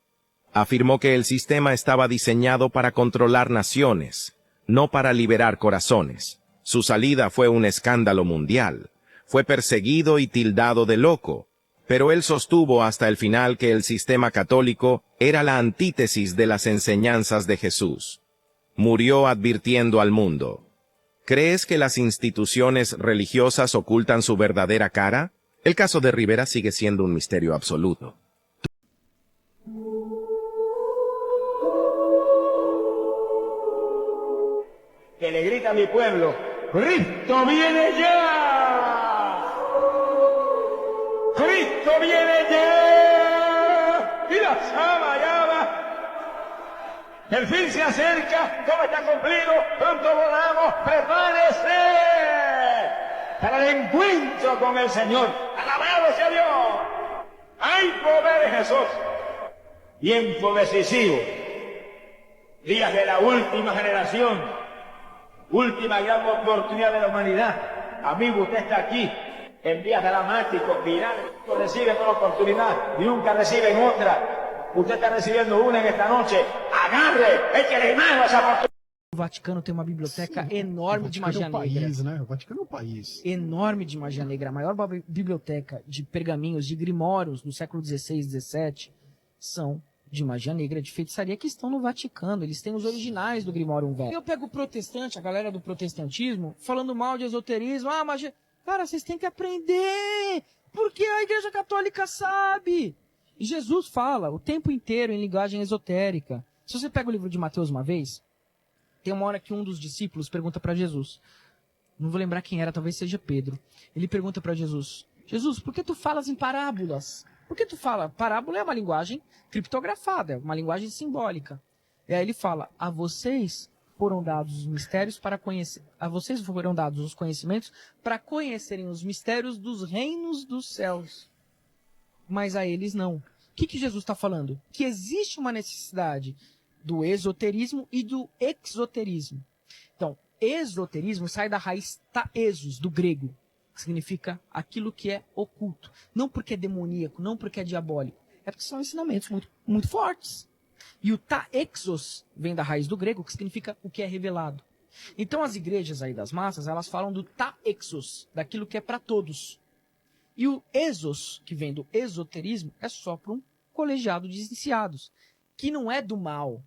[SPEAKER 20] Afirmó que el sistema estaba diseñado para controlar naciones, no para liberar corazones. Su salida fue un escándalo mundial. Fue perseguido y tildado de loco, pero él sostuvo hasta el final que el sistema católico era la antítesis de las enseñanzas de Jesús. Murió advirtiendo al mundo: ¿crees que las instituciones religiosas ocultan su verdadera cara? El caso de Rivera sigue siendo un misterio absoluto.
[SPEAKER 12] Que le grita a mi pueblo: ¡Cristo viene ya! ¡Cristo viene ya! ¡Y la sama ya va! El fin se acerca, todo está cumplido, pronto volamos, prepárese para el encuentro con el Señor. ¡Alabado sea Dios! ¡Hay poder en Jesús! Tiempo decisivo, días de la última generación, última gran oportunidad de la humanidad. Amigo, usted está aquí en días dramáticos, finales, no reciben una oportunidad, ni nunca reciben otra. Usted está recibiendo una en esta noche. Agarre, échale mano a esa oportunidad.
[SPEAKER 5] O Vaticano tem uma biblioteca enorme de magia negra.
[SPEAKER 6] O Vaticano é um país.
[SPEAKER 5] Enorme de magia negra. A maior biblioteca de pergaminhos, de grimórios do século XVI e XVII são de magia negra, de feitiçaria, que estão no Vaticano. Eles têm os originais do Grimório Velho. Eu pego o protestante, a galera do protestantismo, falando mal de esoterismo. Ah, magia... Cara, vocês têm que aprender! Porque a Igreja Católica sabe! E Jesus fala o tempo inteiro em linguagem esotérica. Se você pega o livro de Mateus uma vez, tem uma hora que um dos discípulos pergunta para Jesus. Não vou lembrar quem era, talvez seja Pedro. Ele pergunta para Jesus: Jesus, por que tu falas em parábolas? Por que tu fala? Parábola é uma linguagem criptografada, uma linguagem simbólica. E aí ele fala: a vocês foram dados os mistérios para conhecer, a vocês foram dados os conhecimentos para conhecerem os mistérios dos reinos dos céus. Mas a eles não. O que Jesus está falando? Que existe uma necessidade do esoterismo e do exoterismo. Então, esoterismo sai da raiz taesos, do grego, que significa aquilo que é oculto. Não porque é demoníaco, não porque é diabólico. É porque são ensinamentos muito, muito fortes. E o taexos vem da raiz do grego, que significa o que é revelado. Então as igrejas aí das massas, elas falam do taexos, daquilo que é para todos. E o exos, que vem do esoterismo, é só para um colegiado de iniciados, que não é do mal.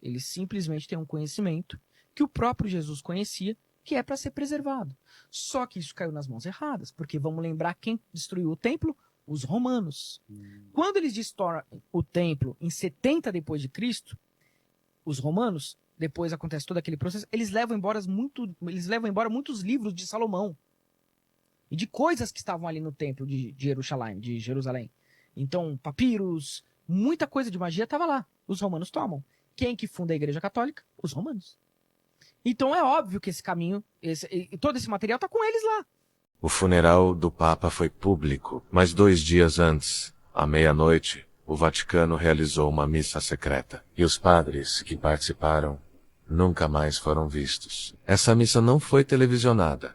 [SPEAKER 5] Eles simplesmente têm um conhecimento que o próprio Jesus conhecia, que é para ser preservado. Só que isso caiu nas mãos erradas, porque vamos lembrar quem destruiu o templo? Os romanos. Quando eles destroem o templo em 70 depois de Cristo, os romanos, depois acontece todo aquele processo, eles levam embora muitos livros de Salomão e de coisas que estavam ali no templo de Jerusalém. Então, papiros, muita coisa de magia estava lá. Os romanos tomam. Quem que funda a Igreja Católica? Os romanos. Então é óbvio que esse caminho, todo esse material está com eles lá.
[SPEAKER 21] O funeral do Papa foi público, mas 2 dias antes, à meia-noite, o Vaticano realizou uma missa secreta. E os padres que participaram nunca mais foram vistos. Essa missa não foi televisionada.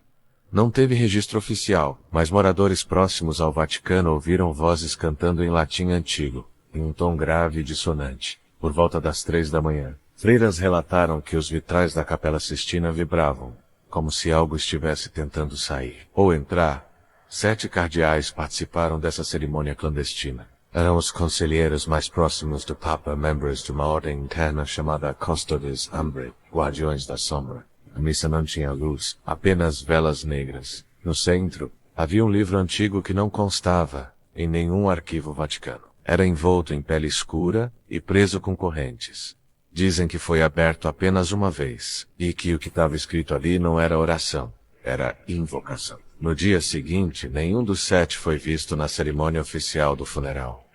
[SPEAKER 21] Não teve registro oficial, mas moradores próximos ao Vaticano ouviram vozes cantando em latim antigo, em um tom grave e dissonante, por volta das 3 da manhã. Freiras relataram que os vitrais da Capela Sistina vibravam, como se algo estivesse tentando sair ou entrar. 7 cardeais participaram dessa cerimônia clandestina. Eram os conselheiros mais próximos do Papa, membros de uma ordem interna chamada Custodes Umbri, Guardiões da Sombra. A missa não tinha luz, apenas velas negras. No centro, havia um livro antigo que não constava em nenhum arquivo vaticano. Era envolto em pele escura e preso com correntes. Dizem que foi aberto apenas uma vez, e que o que estava escrito ali não era oração, era invocação. No dia seguinte, nenhum dos 7 foi visto na cerimônia oficial do funeral.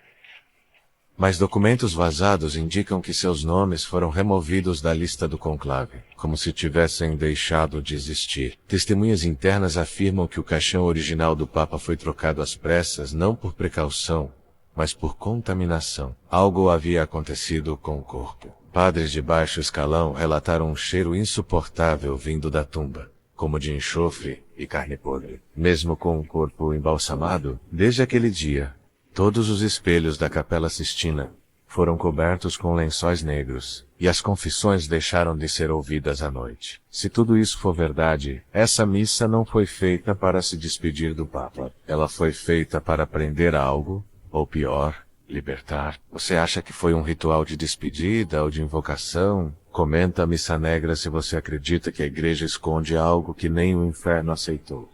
[SPEAKER 21] Mas documentos vazados indicam que seus nomes foram removidos da lista do conclave, como se tivessem deixado de existir. Testemunhas internas afirmam que o caixão original do Papa foi trocado às pressas não por precaução, mas por contaminação. Algo havia acontecido com o corpo. Padres de baixo escalão relataram um cheiro insuportável vindo da tumba, como de enxofre e carne podre. Mesmo com o corpo embalsamado, desde aquele dia, todos os espelhos da Capela Sistina foram cobertos com lençóis negros, e as confissões deixaram de ser ouvidas à noite. Se tudo isso for verdade, essa missa não foi feita para se despedir do Papa. Ela foi feita para aprender algo, ou pior, libertar. Você acha que foi um ritual de despedida ou de invocação? Comenta a Missa Negra se você acredita que a Igreja esconde algo que nem o inferno aceitou.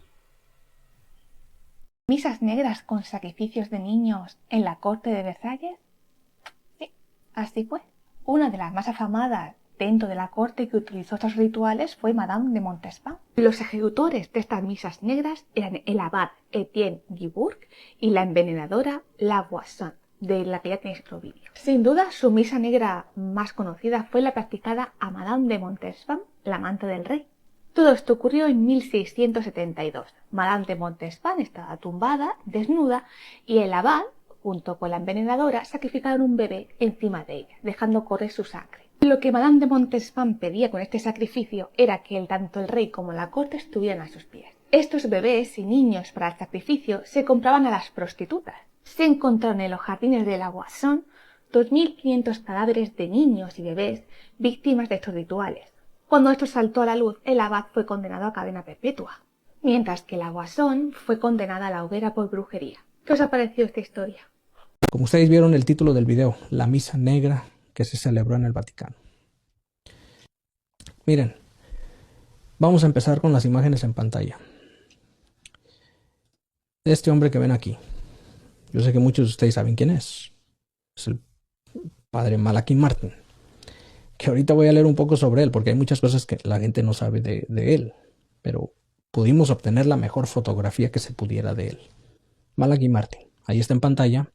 [SPEAKER 22] ¿Misas negras con sacrificios de niños en la corte de Versalles? Sí, así fue. Una de las más afamadas dentro de la corte que utilizó estos rituales fue Madame de Montespan. Los ejecutores de estas misas negras eran el abad Etienne Guibourg y la envenenadora Lavoisin, de la que ya tenéis otro vídeo. Sin duda, su misa negra más conocida fue la practicada a Madame de Montespan, la amante del rey. Todo esto ocurrió en 1672. Madame de Montespan estaba tumbada, desnuda, y el abad, junto con la envenenadora, sacrificaron un bebé encima de ella, dejando correr su sangre. Lo que Madame de Montespan pedía con este sacrificio era que tanto el rey como la corte estuvieran a sus pies. Estos bebés y niños para el sacrificio se compraban a las prostitutas. Se encontraron en los jardines de Lavoisin 2.500 cadáveres de niños y bebés víctimas de estos rituales. Cuando esto saltó a la luz, el abad fue condenado a cadena perpetua, mientras que la Guasón fue condenada a la hoguera por brujería. ¿Qué os ha parecido esta historia?
[SPEAKER 2] Como ustedes vieron el título del video, la misa negra que se celebró en el Vaticano. Miren, vamos a empezar con las imágenes en pantalla. Este hombre que ven aquí, yo sé que muchos de ustedes saben quién es. Es el padre Malachi Martin. Que ahorita voy a leer un poco sobre él, porque hay muchas cosas que la gente no sabe de él. Pero pudimos obtener la mejor fotografía que se pudiera de él. Malachi Martin, ahí está en pantalla.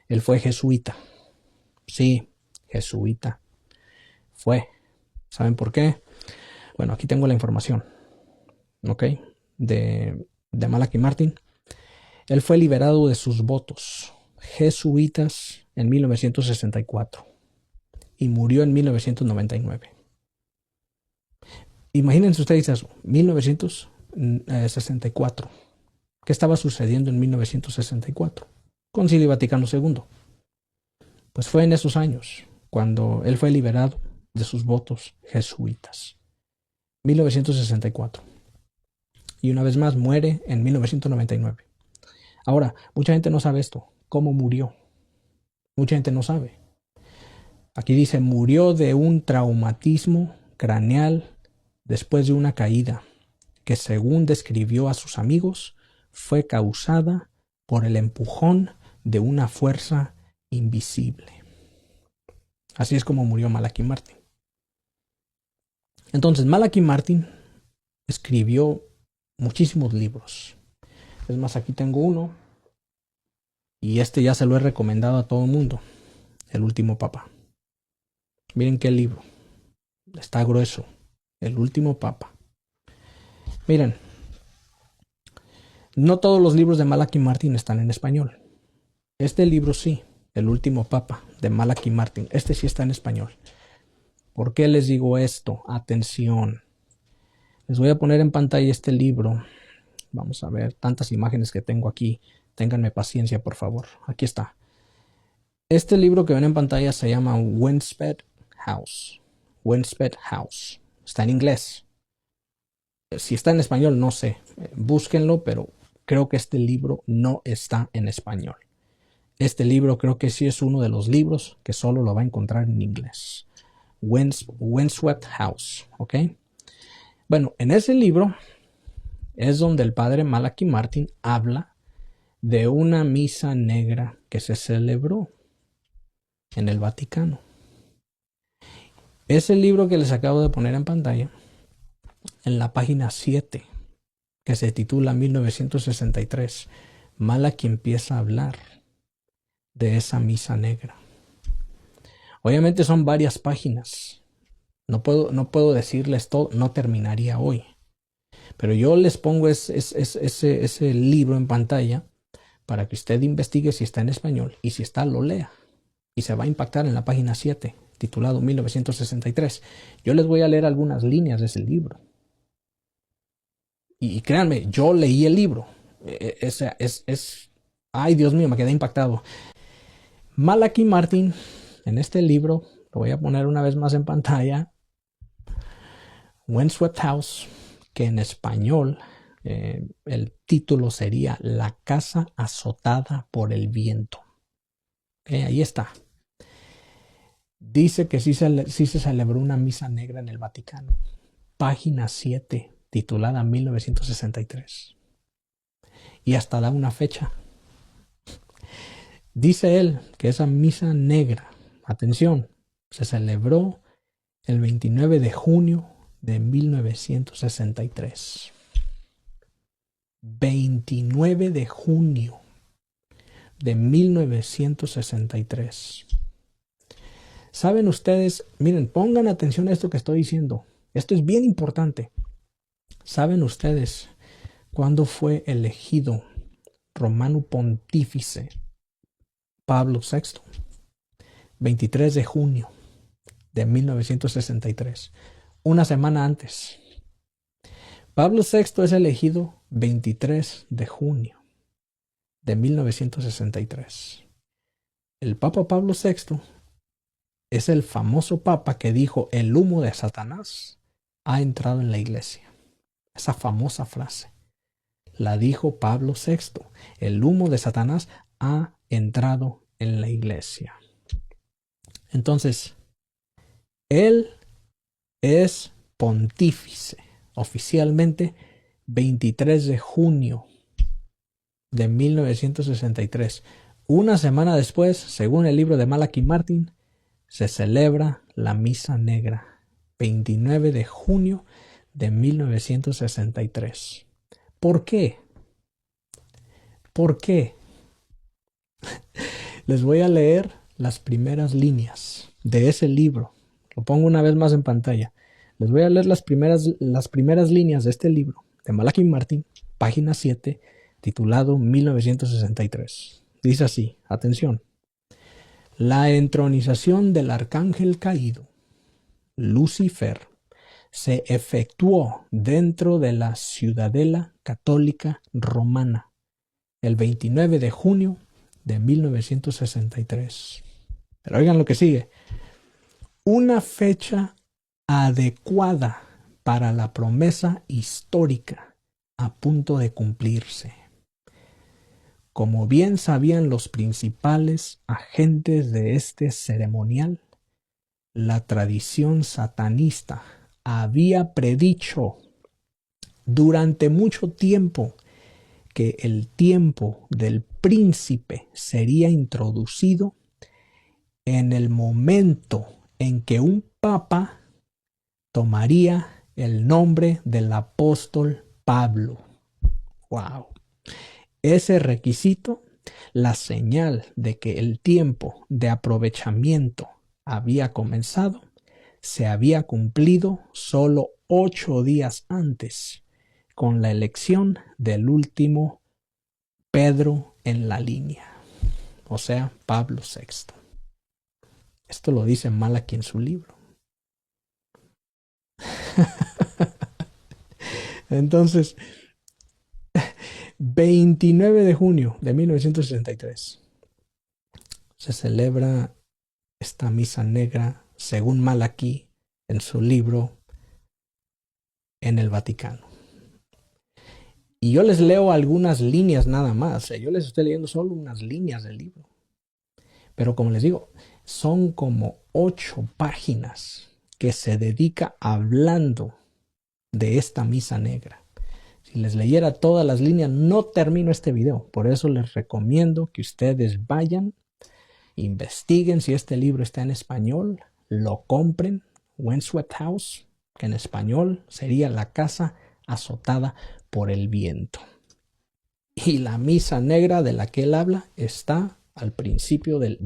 [SPEAKER 2] Él fue jesuita. Sí, jesuita. Fue. ¿Saben por qué? Bueno, aquí tengo la información. ¿Ok? De Malachi Martin. Él fue liberado de sus votos jesuitas en 1964 y murió en 1999. Imagínense ustedes eso, 1964. ¿Qué estaba sucediendo en 1964? Concilio Vaticano II. Pues fue en esos años cuando él fue liberado de sus votos jesuitas. 1964. Y una vez más muere en 1999. Ahora, mucha gente no sabe esto. ¿Cómo murió? Mucha gente no sabe. Aquí dice, murió de un traumatismo craneal después de una caída, que según describió a sus amigos, fue causada por el empujón de una fuerza invisible. Así es como murió Malachi Martin. Entonces, Malachi Martin escribió muchísimos libros. Es más, aquí tengo uno. Y este ya se lo he recomendado a todo el mundo. El último papa. Miren qué libro. Está grueso. El último papa. Miren. No todos los libros de Malachi Martin están en español. Este libro sí. El último papa de Malachi Martin. Este sí está en español. ¿Por qué les digo esto? Atención. Les voy a poner en pantalla este libro. Vamos a ver tantas imágenes que tengo aquí. Ténganme paciencia, por favor. Aquí está. Este libro que ven en pantalla se llama Winsped House. Winsped House. Está en inglés. Si está en español, no sé. Búsquenlo, pero creo que este libro no está en español. Este libro creo que sí es uno de los libros que solo lo va a encontrar en inglés. Windswept House. ¿Ok? Bueno, en ese libro es donde el padre Malachi Martin habla de una misa negra que se celebró en el Vaticano. Ese libro que les acabo de poner en pantalla, en la página 7, que se titula 1963, Malachi empieza a hablar de esa misa negra. Obviamente son varias páginas. No puedo decirles todo, no terminaría hoy. Pero yo les pongo ese libro en pantalla para que usted investigue si está en español y si está, lo lea. Y se va a impactar en la página 7, titulado 1963. Yo les voy a leer algunas líneas de ese libro. Y créanme, yo leí el libro. Ay, Dios mío, me quedé impactado. Malachi Martin, en este libro, lo voy a poner una vez más en pantalla. Windswept House, que en español el título sería La casa azotada por el viento. Ahí está. Dice que sí se celebró una misa negra en el Vaticano. Página 7, titulada 1963. Y hasta da una fecha. Dice él que esa misa negra, atención, se celebró el 29 de junio de 1963. 29 de junio de 1963. ¿Saben ustedes? Miren, pongan atención a esto que estoy diciendo. Esto es bien importante. ¿Saben ustedes cuándo fue elegido Romano Pontífice Pablo VI? 23 de junio de 1963. Una semana antes. Pablo VI es elegido 23 de junio de 1963. El Papa Pablo VI es el famoso Papa que dijo el humo de Satanás ha entrado en la iglesia. Esa famosa frase la dijo Pablo VI. El humo de Satanás ha entrado en la iglesia. Entonces, él es pontífice oficialmente 23 de junio de 1963. Una semana después, según el libro de Malachi Martin, se celebra la Misa Negra, 29 de junio de 1963. ¿Por qué? ¿Por qué? Les voy a leer las primeras líneas de ese libro. Lo pongo una vez más en pantalla. Les voy a leer las primeras líneas de este libro de Malachi Martin, página 7, titulado 1963. Dice así, atención. La entronización del arcángel caído, Lucifer, se efectuó dentro de la Ciudadela Católica Romana el 29 de junio de 1963. Pero oigan lo que sigue. Una fecha adecuada para la promesa histórica a punto de cumplirse. Como bien sabían los principales agentes de este ceremonial, la tradición satanista había predicho durante mucho tiempo que el tiempo del príncipe sería introducido en el momento en que un papa tomaría el nombre del apóstol Pablo. ¡Wow! Ese requisito, la señal de que el tiempo de aprovechamiento había comenzado, se había cumplido solo 8 días antes, con la elección del último Pedro en la línea, o sea, Pablo VI. Esto lo dice Malachi en su libro. Entonces, 29 de junio de 1963 se celebra esta misa negra, según Malachi en su libro, en el Vaticano. Y yo les leo algunas líneas nada más. Yo les estoy leyendo solo unas líneas del libro. Pero como les digo, son como 8 páginas que se dedica hablando de esta misa negra. Si les leyera todas las líneas, no termino este video. Por eso les recomiendo que ustedes vayan, investiguen si este libro está en español, lo compren. Windswept House, que en español sería La casa azotada por el viento. Y la misa negra de la que él habla está al principio del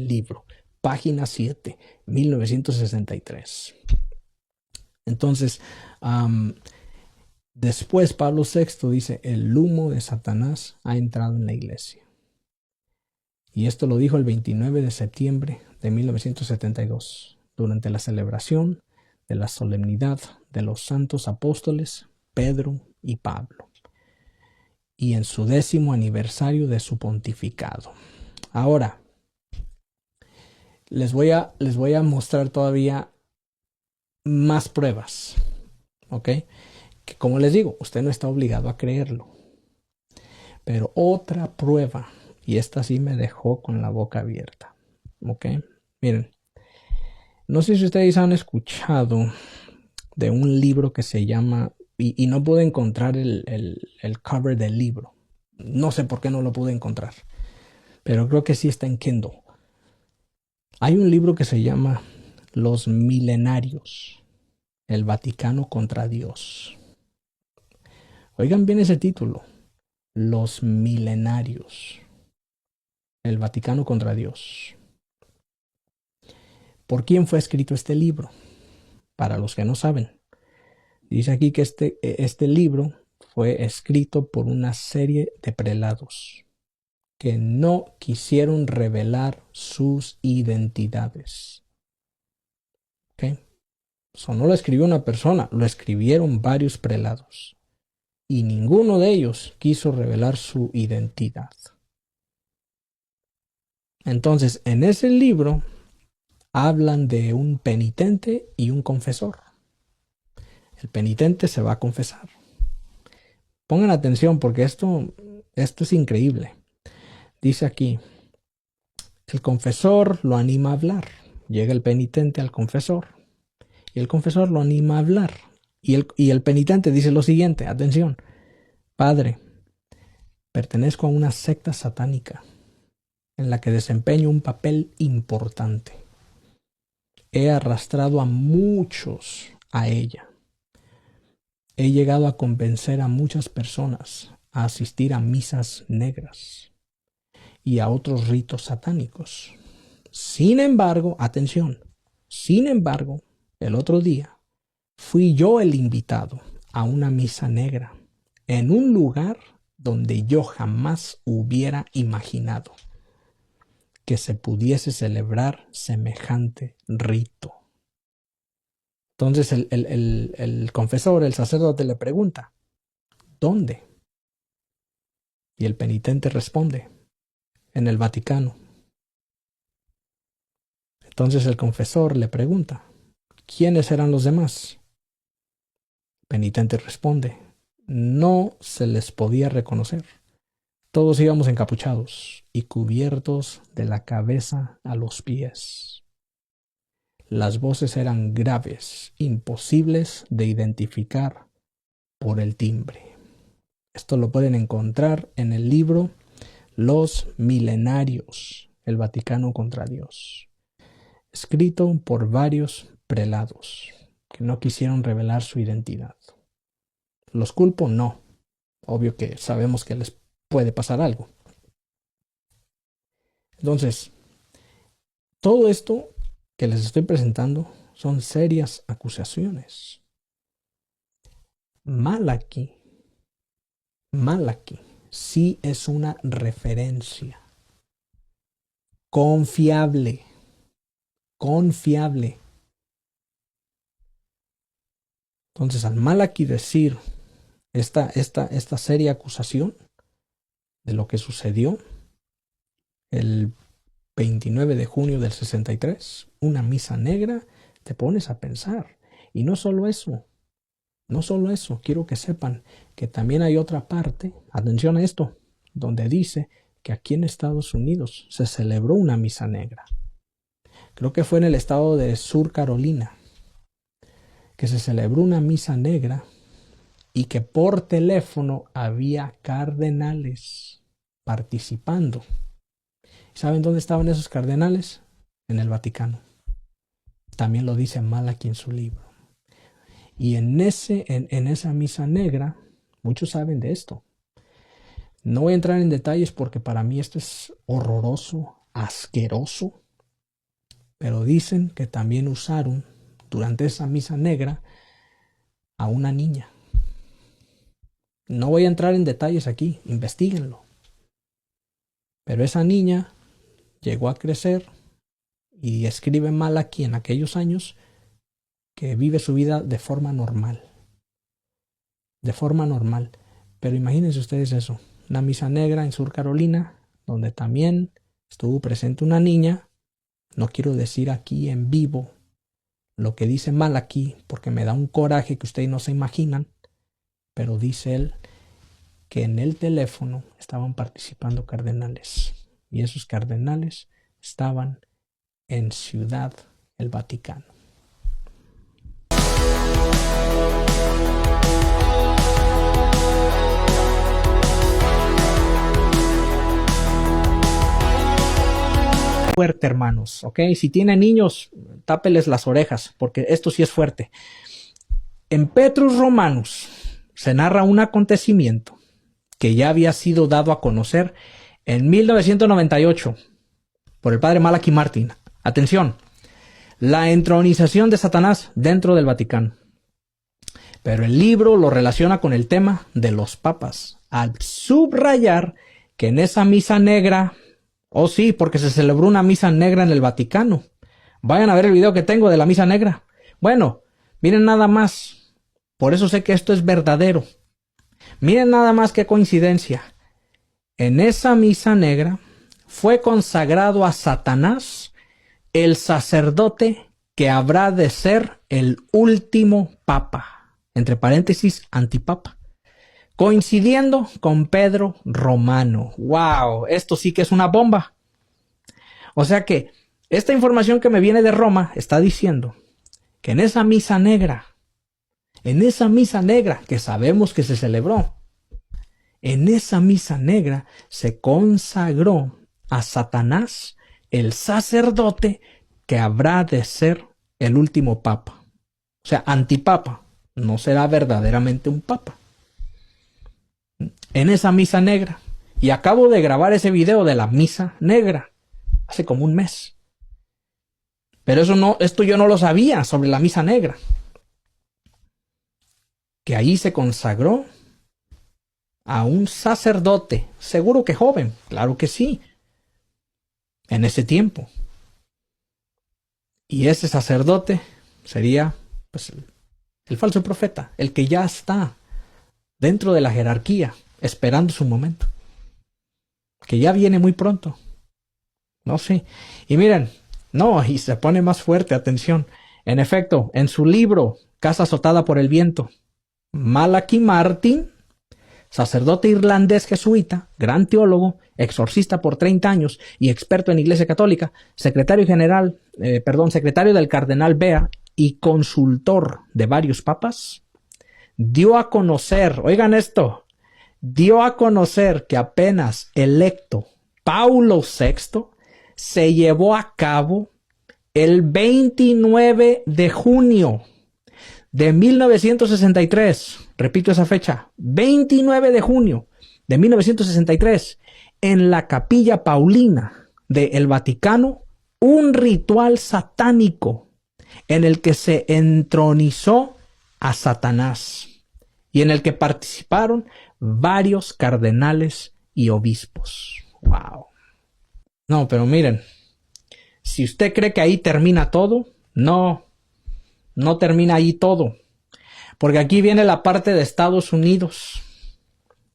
[SPEAKER 2] libro, página 7, 1963. Entonces, después Pablo VI dice, el humo de Satanás ha entrado en la iglesia. Y esto lo dijo el 29 de septiembre de 1972, durante la celebración de la solemnidad de los santos apóstoles Pedro y Pablo, y en su 10º aniversario de su pontificado. Ahora, les voy a mostrar todavía más pruebas, ¿ok? Que como les digo, usted no está obligado a creerlo. Pero otra prueba, y esta sí me dejó con la boca abierta, ¿ok? Miren, no sé si ustedes han escuchado de un libro que se llama, y no pude encontrar el cover del libro. No sé por qué no lo pude encontrar, pero creo que sí está en Kindle. Hay un libro que se llama Los Milenarios, el Vaticano contra Dios. Oigan bien ese título, Los Milenarios, el Vaticano contra Dios. ¿Por quién fue escrito este libro? Para los que no saben, dice aquí que este libro fue escrito por una serie de prelados que no quisieron revelar sus identidades. ¿Ok? Eso no lo escribió una persona, lo escribieron varios prelados. Y ninguno de ellos quiso revelar su identidad. Entonces, en ese libro hablan de un penitente y un confesor. El penitente se va a confesar. Pongan atención porque esto es increíble. Dice aquí, el confesor lo anima a hablar. Llega el penitente al confesor y el confesor lo anima a hablar. Y el penitente dice lo siguiente, atención, Padre, pertenezco a una secta satánica en la que desempeño un papel importante. He arrastrado a muchos a ella. He llegado a convencer a muchas personas a asistir a misas negras y a otros ritos satánicos. Sin embargo, atención, el otro día fui yo el invitado a una misa negra en un lugar donde yo jamás hubiera imaginado que se pudiese celebrar semejante rito. Entonces el confesor, el sacerdote le pregunta, ¿dónde? Y el penitente responde, en el Vaticano. Entonces el confesor le pregunta, ¿quiénes eran los demás? El penitente responde, no se les podía reconocer. Todos íbamos encapuchados y cubiertos de la cabeza a los pies. Las voces eran graves, imposibles de identificar por el timbre. Esto lo pueden encontrar en el libro Los Milenarios, el Vaticano contra Dios, escrito por varios prelados que no quisieron revelar su identidad. ¿Los culpo? No. Obvio que sabemos que les puede pasar algo. Entonces, todo esto que les estoy presentando son serias acusaciones. Malaquí sí es una referencia confiable. Entonces, al Malaquí decir esta seria acusación de lo que sucedió el 29 de junio del 63, una misa negra, te pones a pensar. Y no solo eso, quiero que sepan que también hay otra parte, atención a esto, donde dice que aquí en Estados Unidos se celebró una misa negra. Creo que fue en el estado de Sur Carolina, que se celebró una misa negra y que por teléfono había cardenales participando. ¿Saben dónde estaban esos cardenales? En el Vaticano. También lo dice Malaquí en su libro. Y en esa misa negra, muchos saben de esto. No voy a entrar en detalles porque para mí esto es horroroso, asqueroso. Pero dicen que también usaron durante esa misa negra a una niña. No voy a entrar en detalles aquí, investíguenlo. Pero esa niña llegó a crecer y escribe Malaquí en aquellos años que vive su vida de forma normal. Pero imagínense ustedes eso, una misa negra en Sur Carolina, donde también estuvo presente una niña. No quiero decir aquí en vivo lo que dice Malaquí, porque me da un coraje que ustedes no se imaginan, pero dice él que en el teléfono estaban participando cardenales, y esos cardenales estaban en Ciudad el Vaticano. Fuerte, hermanos, ¿ok? Si tienen niños, tápeles las orejas, porque esto sí es fuerte. En Petrus Romanus se narra un acontecimiento que ya había sido dado a conocer en 1998 por el padre Malaquí Martín. Atención, la entronización de Satanás dentro del Vaticano. Pero el libro lo relaciona con el tema de los papas, al subrayar que en esa misa negra, oh sí, porque se celebró una misa negra en el Vaticano. Vayan a ver el video que tengo de la misa negra. Bueno, miren nada más, por eso sé que esto es verdadero. Miren nada más qué coincidencia. En esa misa negra fue consagrado a Satanás el sacerdote que habrá de ser el último papa. entre paréntesis, antipapa, coincidiendo con Pedro Romano. ¡Wow! Esto sí que es una bomba. O sea que esta información que me viene de Roma está diciendo que en esa misa negra que sabemos que se celebró, en esa misa negra se consagró a Satanás, el sacerdote que habrá de ser el último papa. O sea, antipapa, no será verdaderamente un papa. En esa misa negra. Y acabo de grabar ese video de la misa negra hace como un mes. Pero esto yo no lo sabía sobre la misa negra. Que ahí se consagró a un sacerdote, seguro que joven, claro que sí, en ese tiempo. Y ese sacerdote sería pues, el falso profeta, el que ya está dentro de la jerarquía, esperando su momento, que ya viene muy pronto. No sé. Y miren, no, y se pone más fuerte, atención. En efecto, en su libro Casa azotada por el viento, Malachi Martin, sacerdote irlandés jesuita, gran teólogo, exorcista por 30 años y experto en Iglesia Católica, secretario del cardenal Bea y consultor de varios papas, dio a conocer, oigan esto, dio a conocer que apenas electo Paulo VI se llevó a cabo el 29 de junio de 1963, repito esa fecha, 29 de junio de 1963, en la Capilla Paulina del Vaticano, un ritual satánico en el que se entronizó a Satanás y en el que participaron varios cardenales y obispos. ¡Wow! No, pero miren, si usted cree que ahí termina todo, no termina ahí todo, porque aquí viene la parte de Estados Unidos.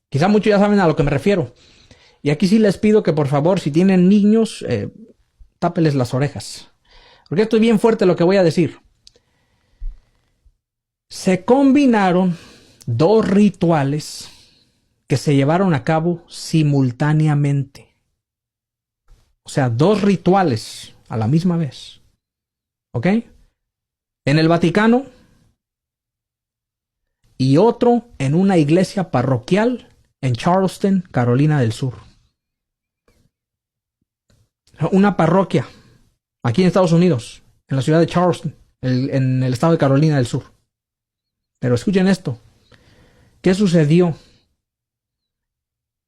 [SPEAKER 2] Quizá muchos ya saben a lo que me refiero. Y aquí sí les pido que por favor, si tienen niños, tápeles las orejas, porque esto es bien fuerte lo que voy a decir. Se combinaron dos rituales que se llevaron a cabo simultáneamente. O sea, dos rituales a la misma vez. ¿Ok? En el Vaticano y otro en una iglesia parroquial en Charleston, Carolina del Sur. Una parroquia aquí en Estados Unidos, en la ciudad de Charleston, en el estado de Carolina del Sur. Pero escuchen esto. ¿Qué sucedió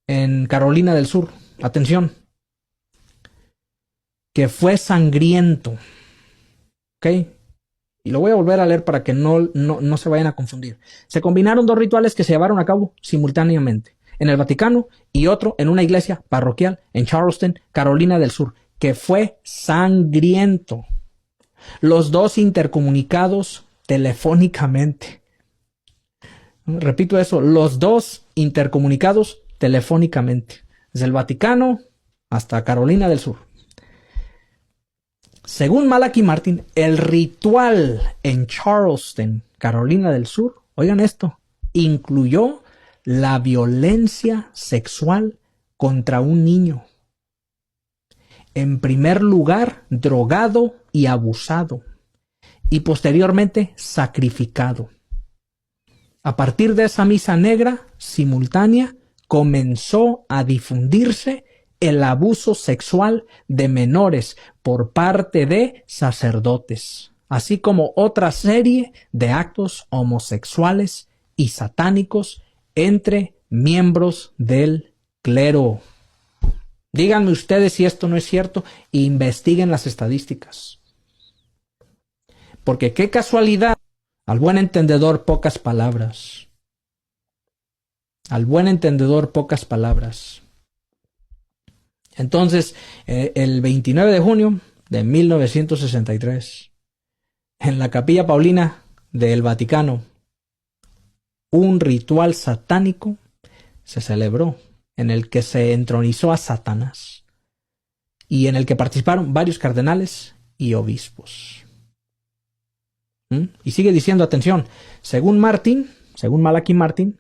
[SPEAKER 2] en Carolina del Sur? Atención. Que fue sangriento. ¿Ok? Y lo voy a volver a leer para que no se vayan a confundir. Se combinaron dos rituales que se llevaron a cabo simultáneamente. En el Vaticano y otro en una iglesia parroquial en Charleston, Carolina del Sur. Que fue sangriento. Los dos intercomunicados telefónicamente. Repito eso, los dos intercomunicados telefónicamente. Desde el Vaticano hasta Carolina del Sur. Según Malachi Martin, el ritual en Charleston, Carolina del Sur, oigan esto, incluyó la violencia sexual contra un niño. En primer lugar, drogado y abusado, y posteriormente sacrificado. A partir de esa misa negra simultánea, comenzó a difundirse el abuso sexual de menores por parte de sacerdotes, así como otra serie de actos homosexuales y satánicos entre miembros del clero. Díganme ustedes si esto no es cierto e investiguen las estadísticas. Porque qué casualidad, al buen entendedor pocas palabras. Al buen entendedor pocas palabras. Entonces, el 29 de junio de 1963, en la Capilla Paulina del Vaticano, un ritual satánico se celebró en el que se entronizó a Satanás y en el que participaron varios cardenales y obispos. Y sigue diciendo, atención, según Malachi Martin,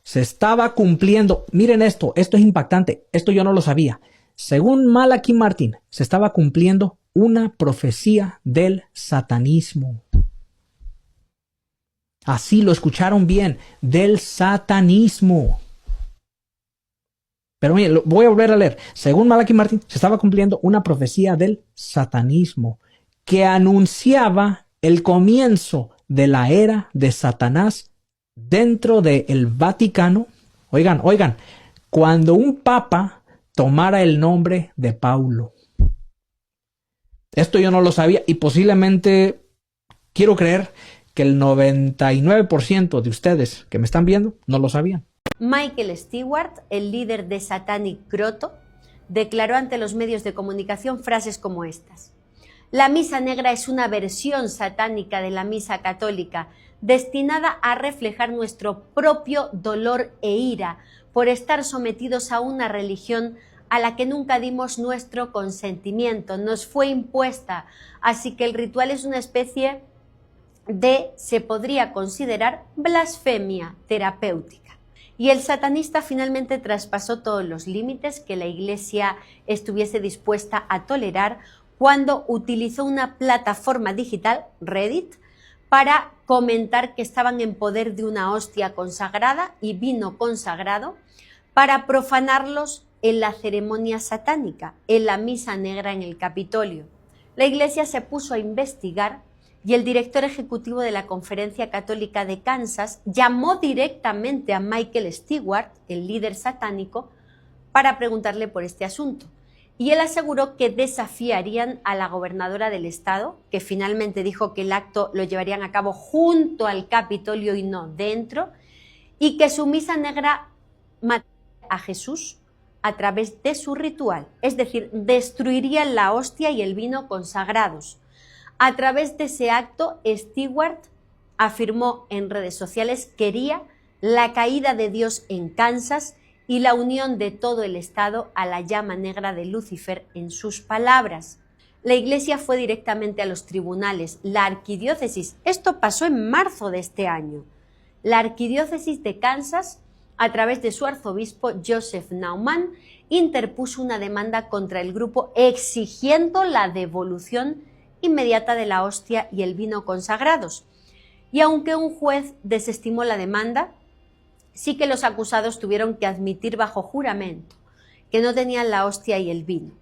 [SPEAKER 2] se estaba cumpliendo, miren esto es impactante, esto yo no lo sabía. Según Malachi Martin, se estaba cumpliendo una profecía del satanismo. Así lo escucharon bien, del satanismo. Pero miren, voy a volver a leer. Según Malachi Martin, se estaba cumpliendo una profecía del satanismo que anunciaba el comienzo de la era de Satanás dentro del Vaticano. Oigan, cuando un papa tomara el nombre de Paulo. Esto yo no lo sabía y posiblemente quiero creer que el 99% de ustedes que me están viendo no lo sabían.
[SPEAKER 3] Michael Stewart, el líder de Satanic Grotto, declaró ante los medios de comunicación frases como estas. La misa negra es una versión satánica de la misa católica, destinada a reflejar nuestro propio dolor e ira por estar sometidos a una religión a la que nunca dimos nuestro consentimiento, nos fue impuesta, así que el ritual es una especie de, se podría considerar, blasfemia terapéutica. Y el satanista finalmente traspasó todos los límites que la Iglesia estuviese dispuesta a tolerar cuando utilizó una plataforma digital, Reddit, para comentar que estaban en poder de una hostia consagrada y vino consagrado para profanarlos en la ceremonia satánica, en la misa negra en el Capitolio. La Iglesia se puso a investigar y el director ejecutivo de la Conferencia Católica de Kansas llamó directamente a Michael Stewart, el líder satánico, para preguntarle por este asunto. Y él aseguró que desafiarían a la gobernadora del estado, que finalmente dijo que el acto lo llevarían a cabo junto al Capitolio y no dentro, y que su misa negra mataría a Jesús a través de su ritual, es decir, destruirían la hostia y el vino consagrados. A través de ese acto, Stewart afirmó en redes sociales que quería la caída de Dios en Kansas y la unión de todo el estado a la llama negra de Lucifer, en sus palabras. La Iglesia fue directamente a los tribunales. La arquidiócesis, esto pasó en marzo de este año, la arquidiócesis de Kansas, a través de su arzobispo Joseph Naumann, interpuso una demanda contra el grupo exigiendo la devolución inmediata de la hostia y el vino consagrados. Y aunque un juez desestimó la demanda, sí que los acusados tuvieron que admitir bajo juramento que no tenían la hostia y el vino.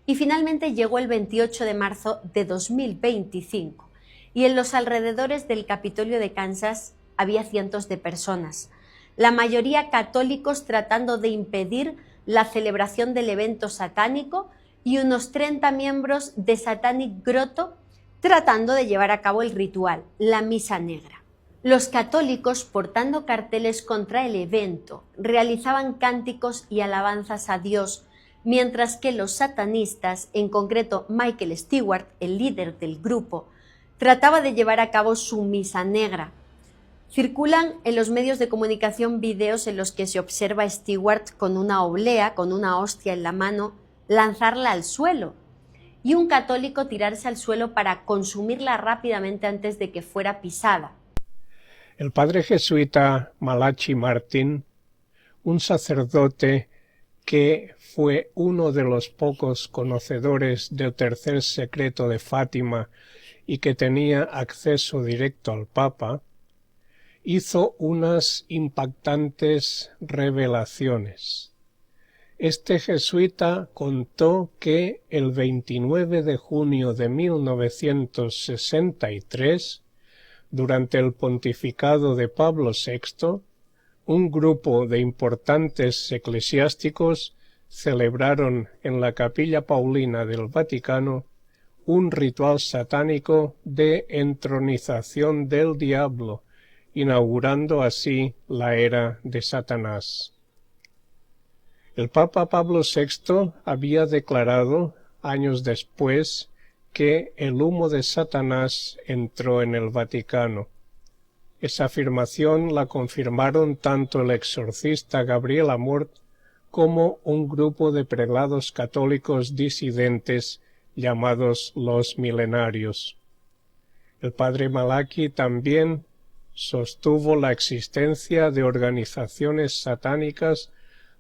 [SPEAKER 3] Y finalmente llegó el 28 de marzo de 2025 y en los alrededores del Capitolio de Kansas había cientos de personas, la mayoría católicos tratando de impedir la celebración del evento satánico y unos 30 miembros de Satanic Grotto tratando de llevar a cabo el ritual, la misa negra. Los católicos, portando carteles contra el evento, realizaban cánticos y alabanzas a Dios, mientras que los satanistas, en concreto Michael Stewart, el líder del grupo, trataba de llevar a cabo su misa negra. Circulan en los medios de comunicación videos en los que se observa a Stewart con una oblea, con una hostia en la mano, lanzarla al suelo, y un católico tirarse al suelo para consumirla rápidamente antes de que fuera pisada.
[SPEAKER 13] El padre jesuita Malachi Martin, un sacerdote que fue uno de los pocos conocedores del tercer secreto de Fátima y que tenía acceso directo al Papa, hizo unas impactantes revelaciones. Este jesuita contó que el 29 de junio de 1963, durante el pontificado de Pablo VI, un grupo de importantes eclesiásticos celebraron en la Capilla Paulina del Vaticano un ritual satánico de entronización del diablo, inaugurando así la era de Satanás. El Papa Pablo VI había declarado, años después, que el humo de Satanás entró en el Vaticano. Esa afirmación la confirmaron tanto el exorcista Gabriel Amort como un grupo de prelados católicos disidentes llamados los Milenarios. El padre Malaki también sostuvo la existencia de organizaciones satánicas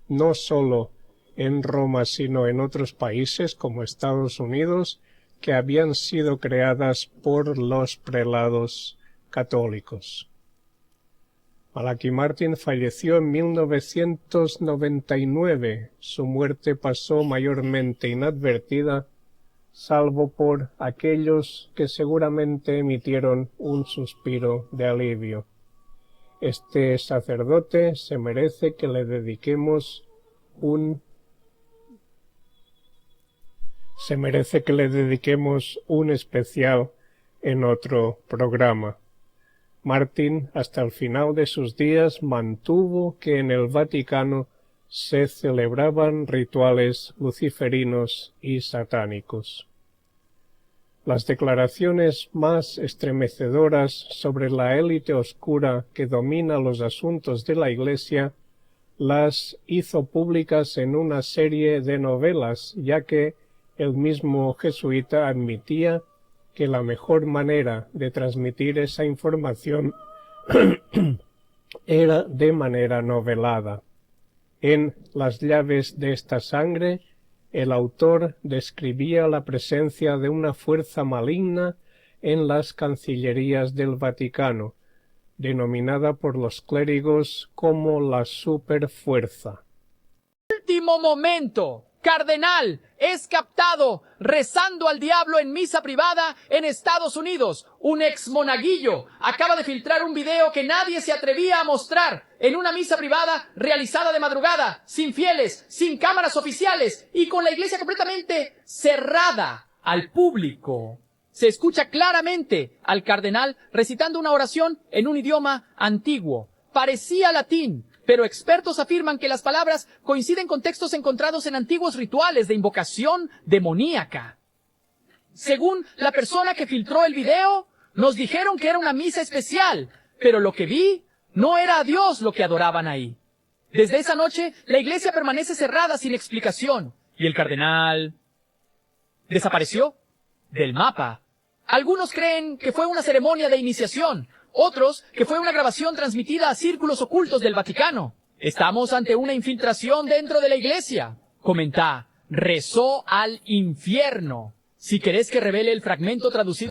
[SPEAKER 13] no solo en Roma sino en otros países como Estados Unidos que habían sido creadas por los prelados católicos. Malaki Martin falleció en 1999. Su muerte pasó mayormente inadvertida, salvo por aquellos que seguramente emitieron un suspiro de alivio. Este sacerdote se merece que le dediquemos un especial en otro programa. Martin, hasta el final de sus días, mantuvo que en el Vaticano se celebraban rituales luciferinos y satánicos. Las declaraciones más estremecedoras sobre la élite oscura que domina los asuntos de la Iglesia las hizo públicas en una serie de novelas, ya que el mismo jesuita admitía que la mejor manera de transmitir esa información era de manera novelada. En Las llaves de esta sangre, el autor describía la presencia de una fuerza maligna en las cancillerías del Vaticano, denominada por los clérigos como la superfuerza.
[SPEAKER 9] Último momento. Cardenal es captado rezando al diablo en misa privada en Estados Unidos. Un ex monaguillo acaba de filtrar un video que nadie se atrevía a mostrar en una misa privada realizada de madrugada, sin fieles, sin cámaras oficiales y con la iglesia completamente cerrada al público. Se escucha claramente al cardenal recitando una oración en un idioma antiguo. Parecía latín, pero expertos afirman que las palabras coinciden con textos encontrados en antiguos rituales de invocación demoníaca. Según la persona que filtró el video, nos dijeron que era una misa especial, pero lo que vi no era a Dios lo que adoraban ahí. Desde esa noche, la iglesia permanece cerrada sin explicación, y el cardenal desapareció del mapa. Algunos creen que fue una ceremonia de iniciación, otros que fue una grabación transmitida a círculos ocultos del Vaticano. Estamos ante una infiltración dentro de la iglesia. Comenta, rezó al infierno. Si querés que revele el fragmento traducido...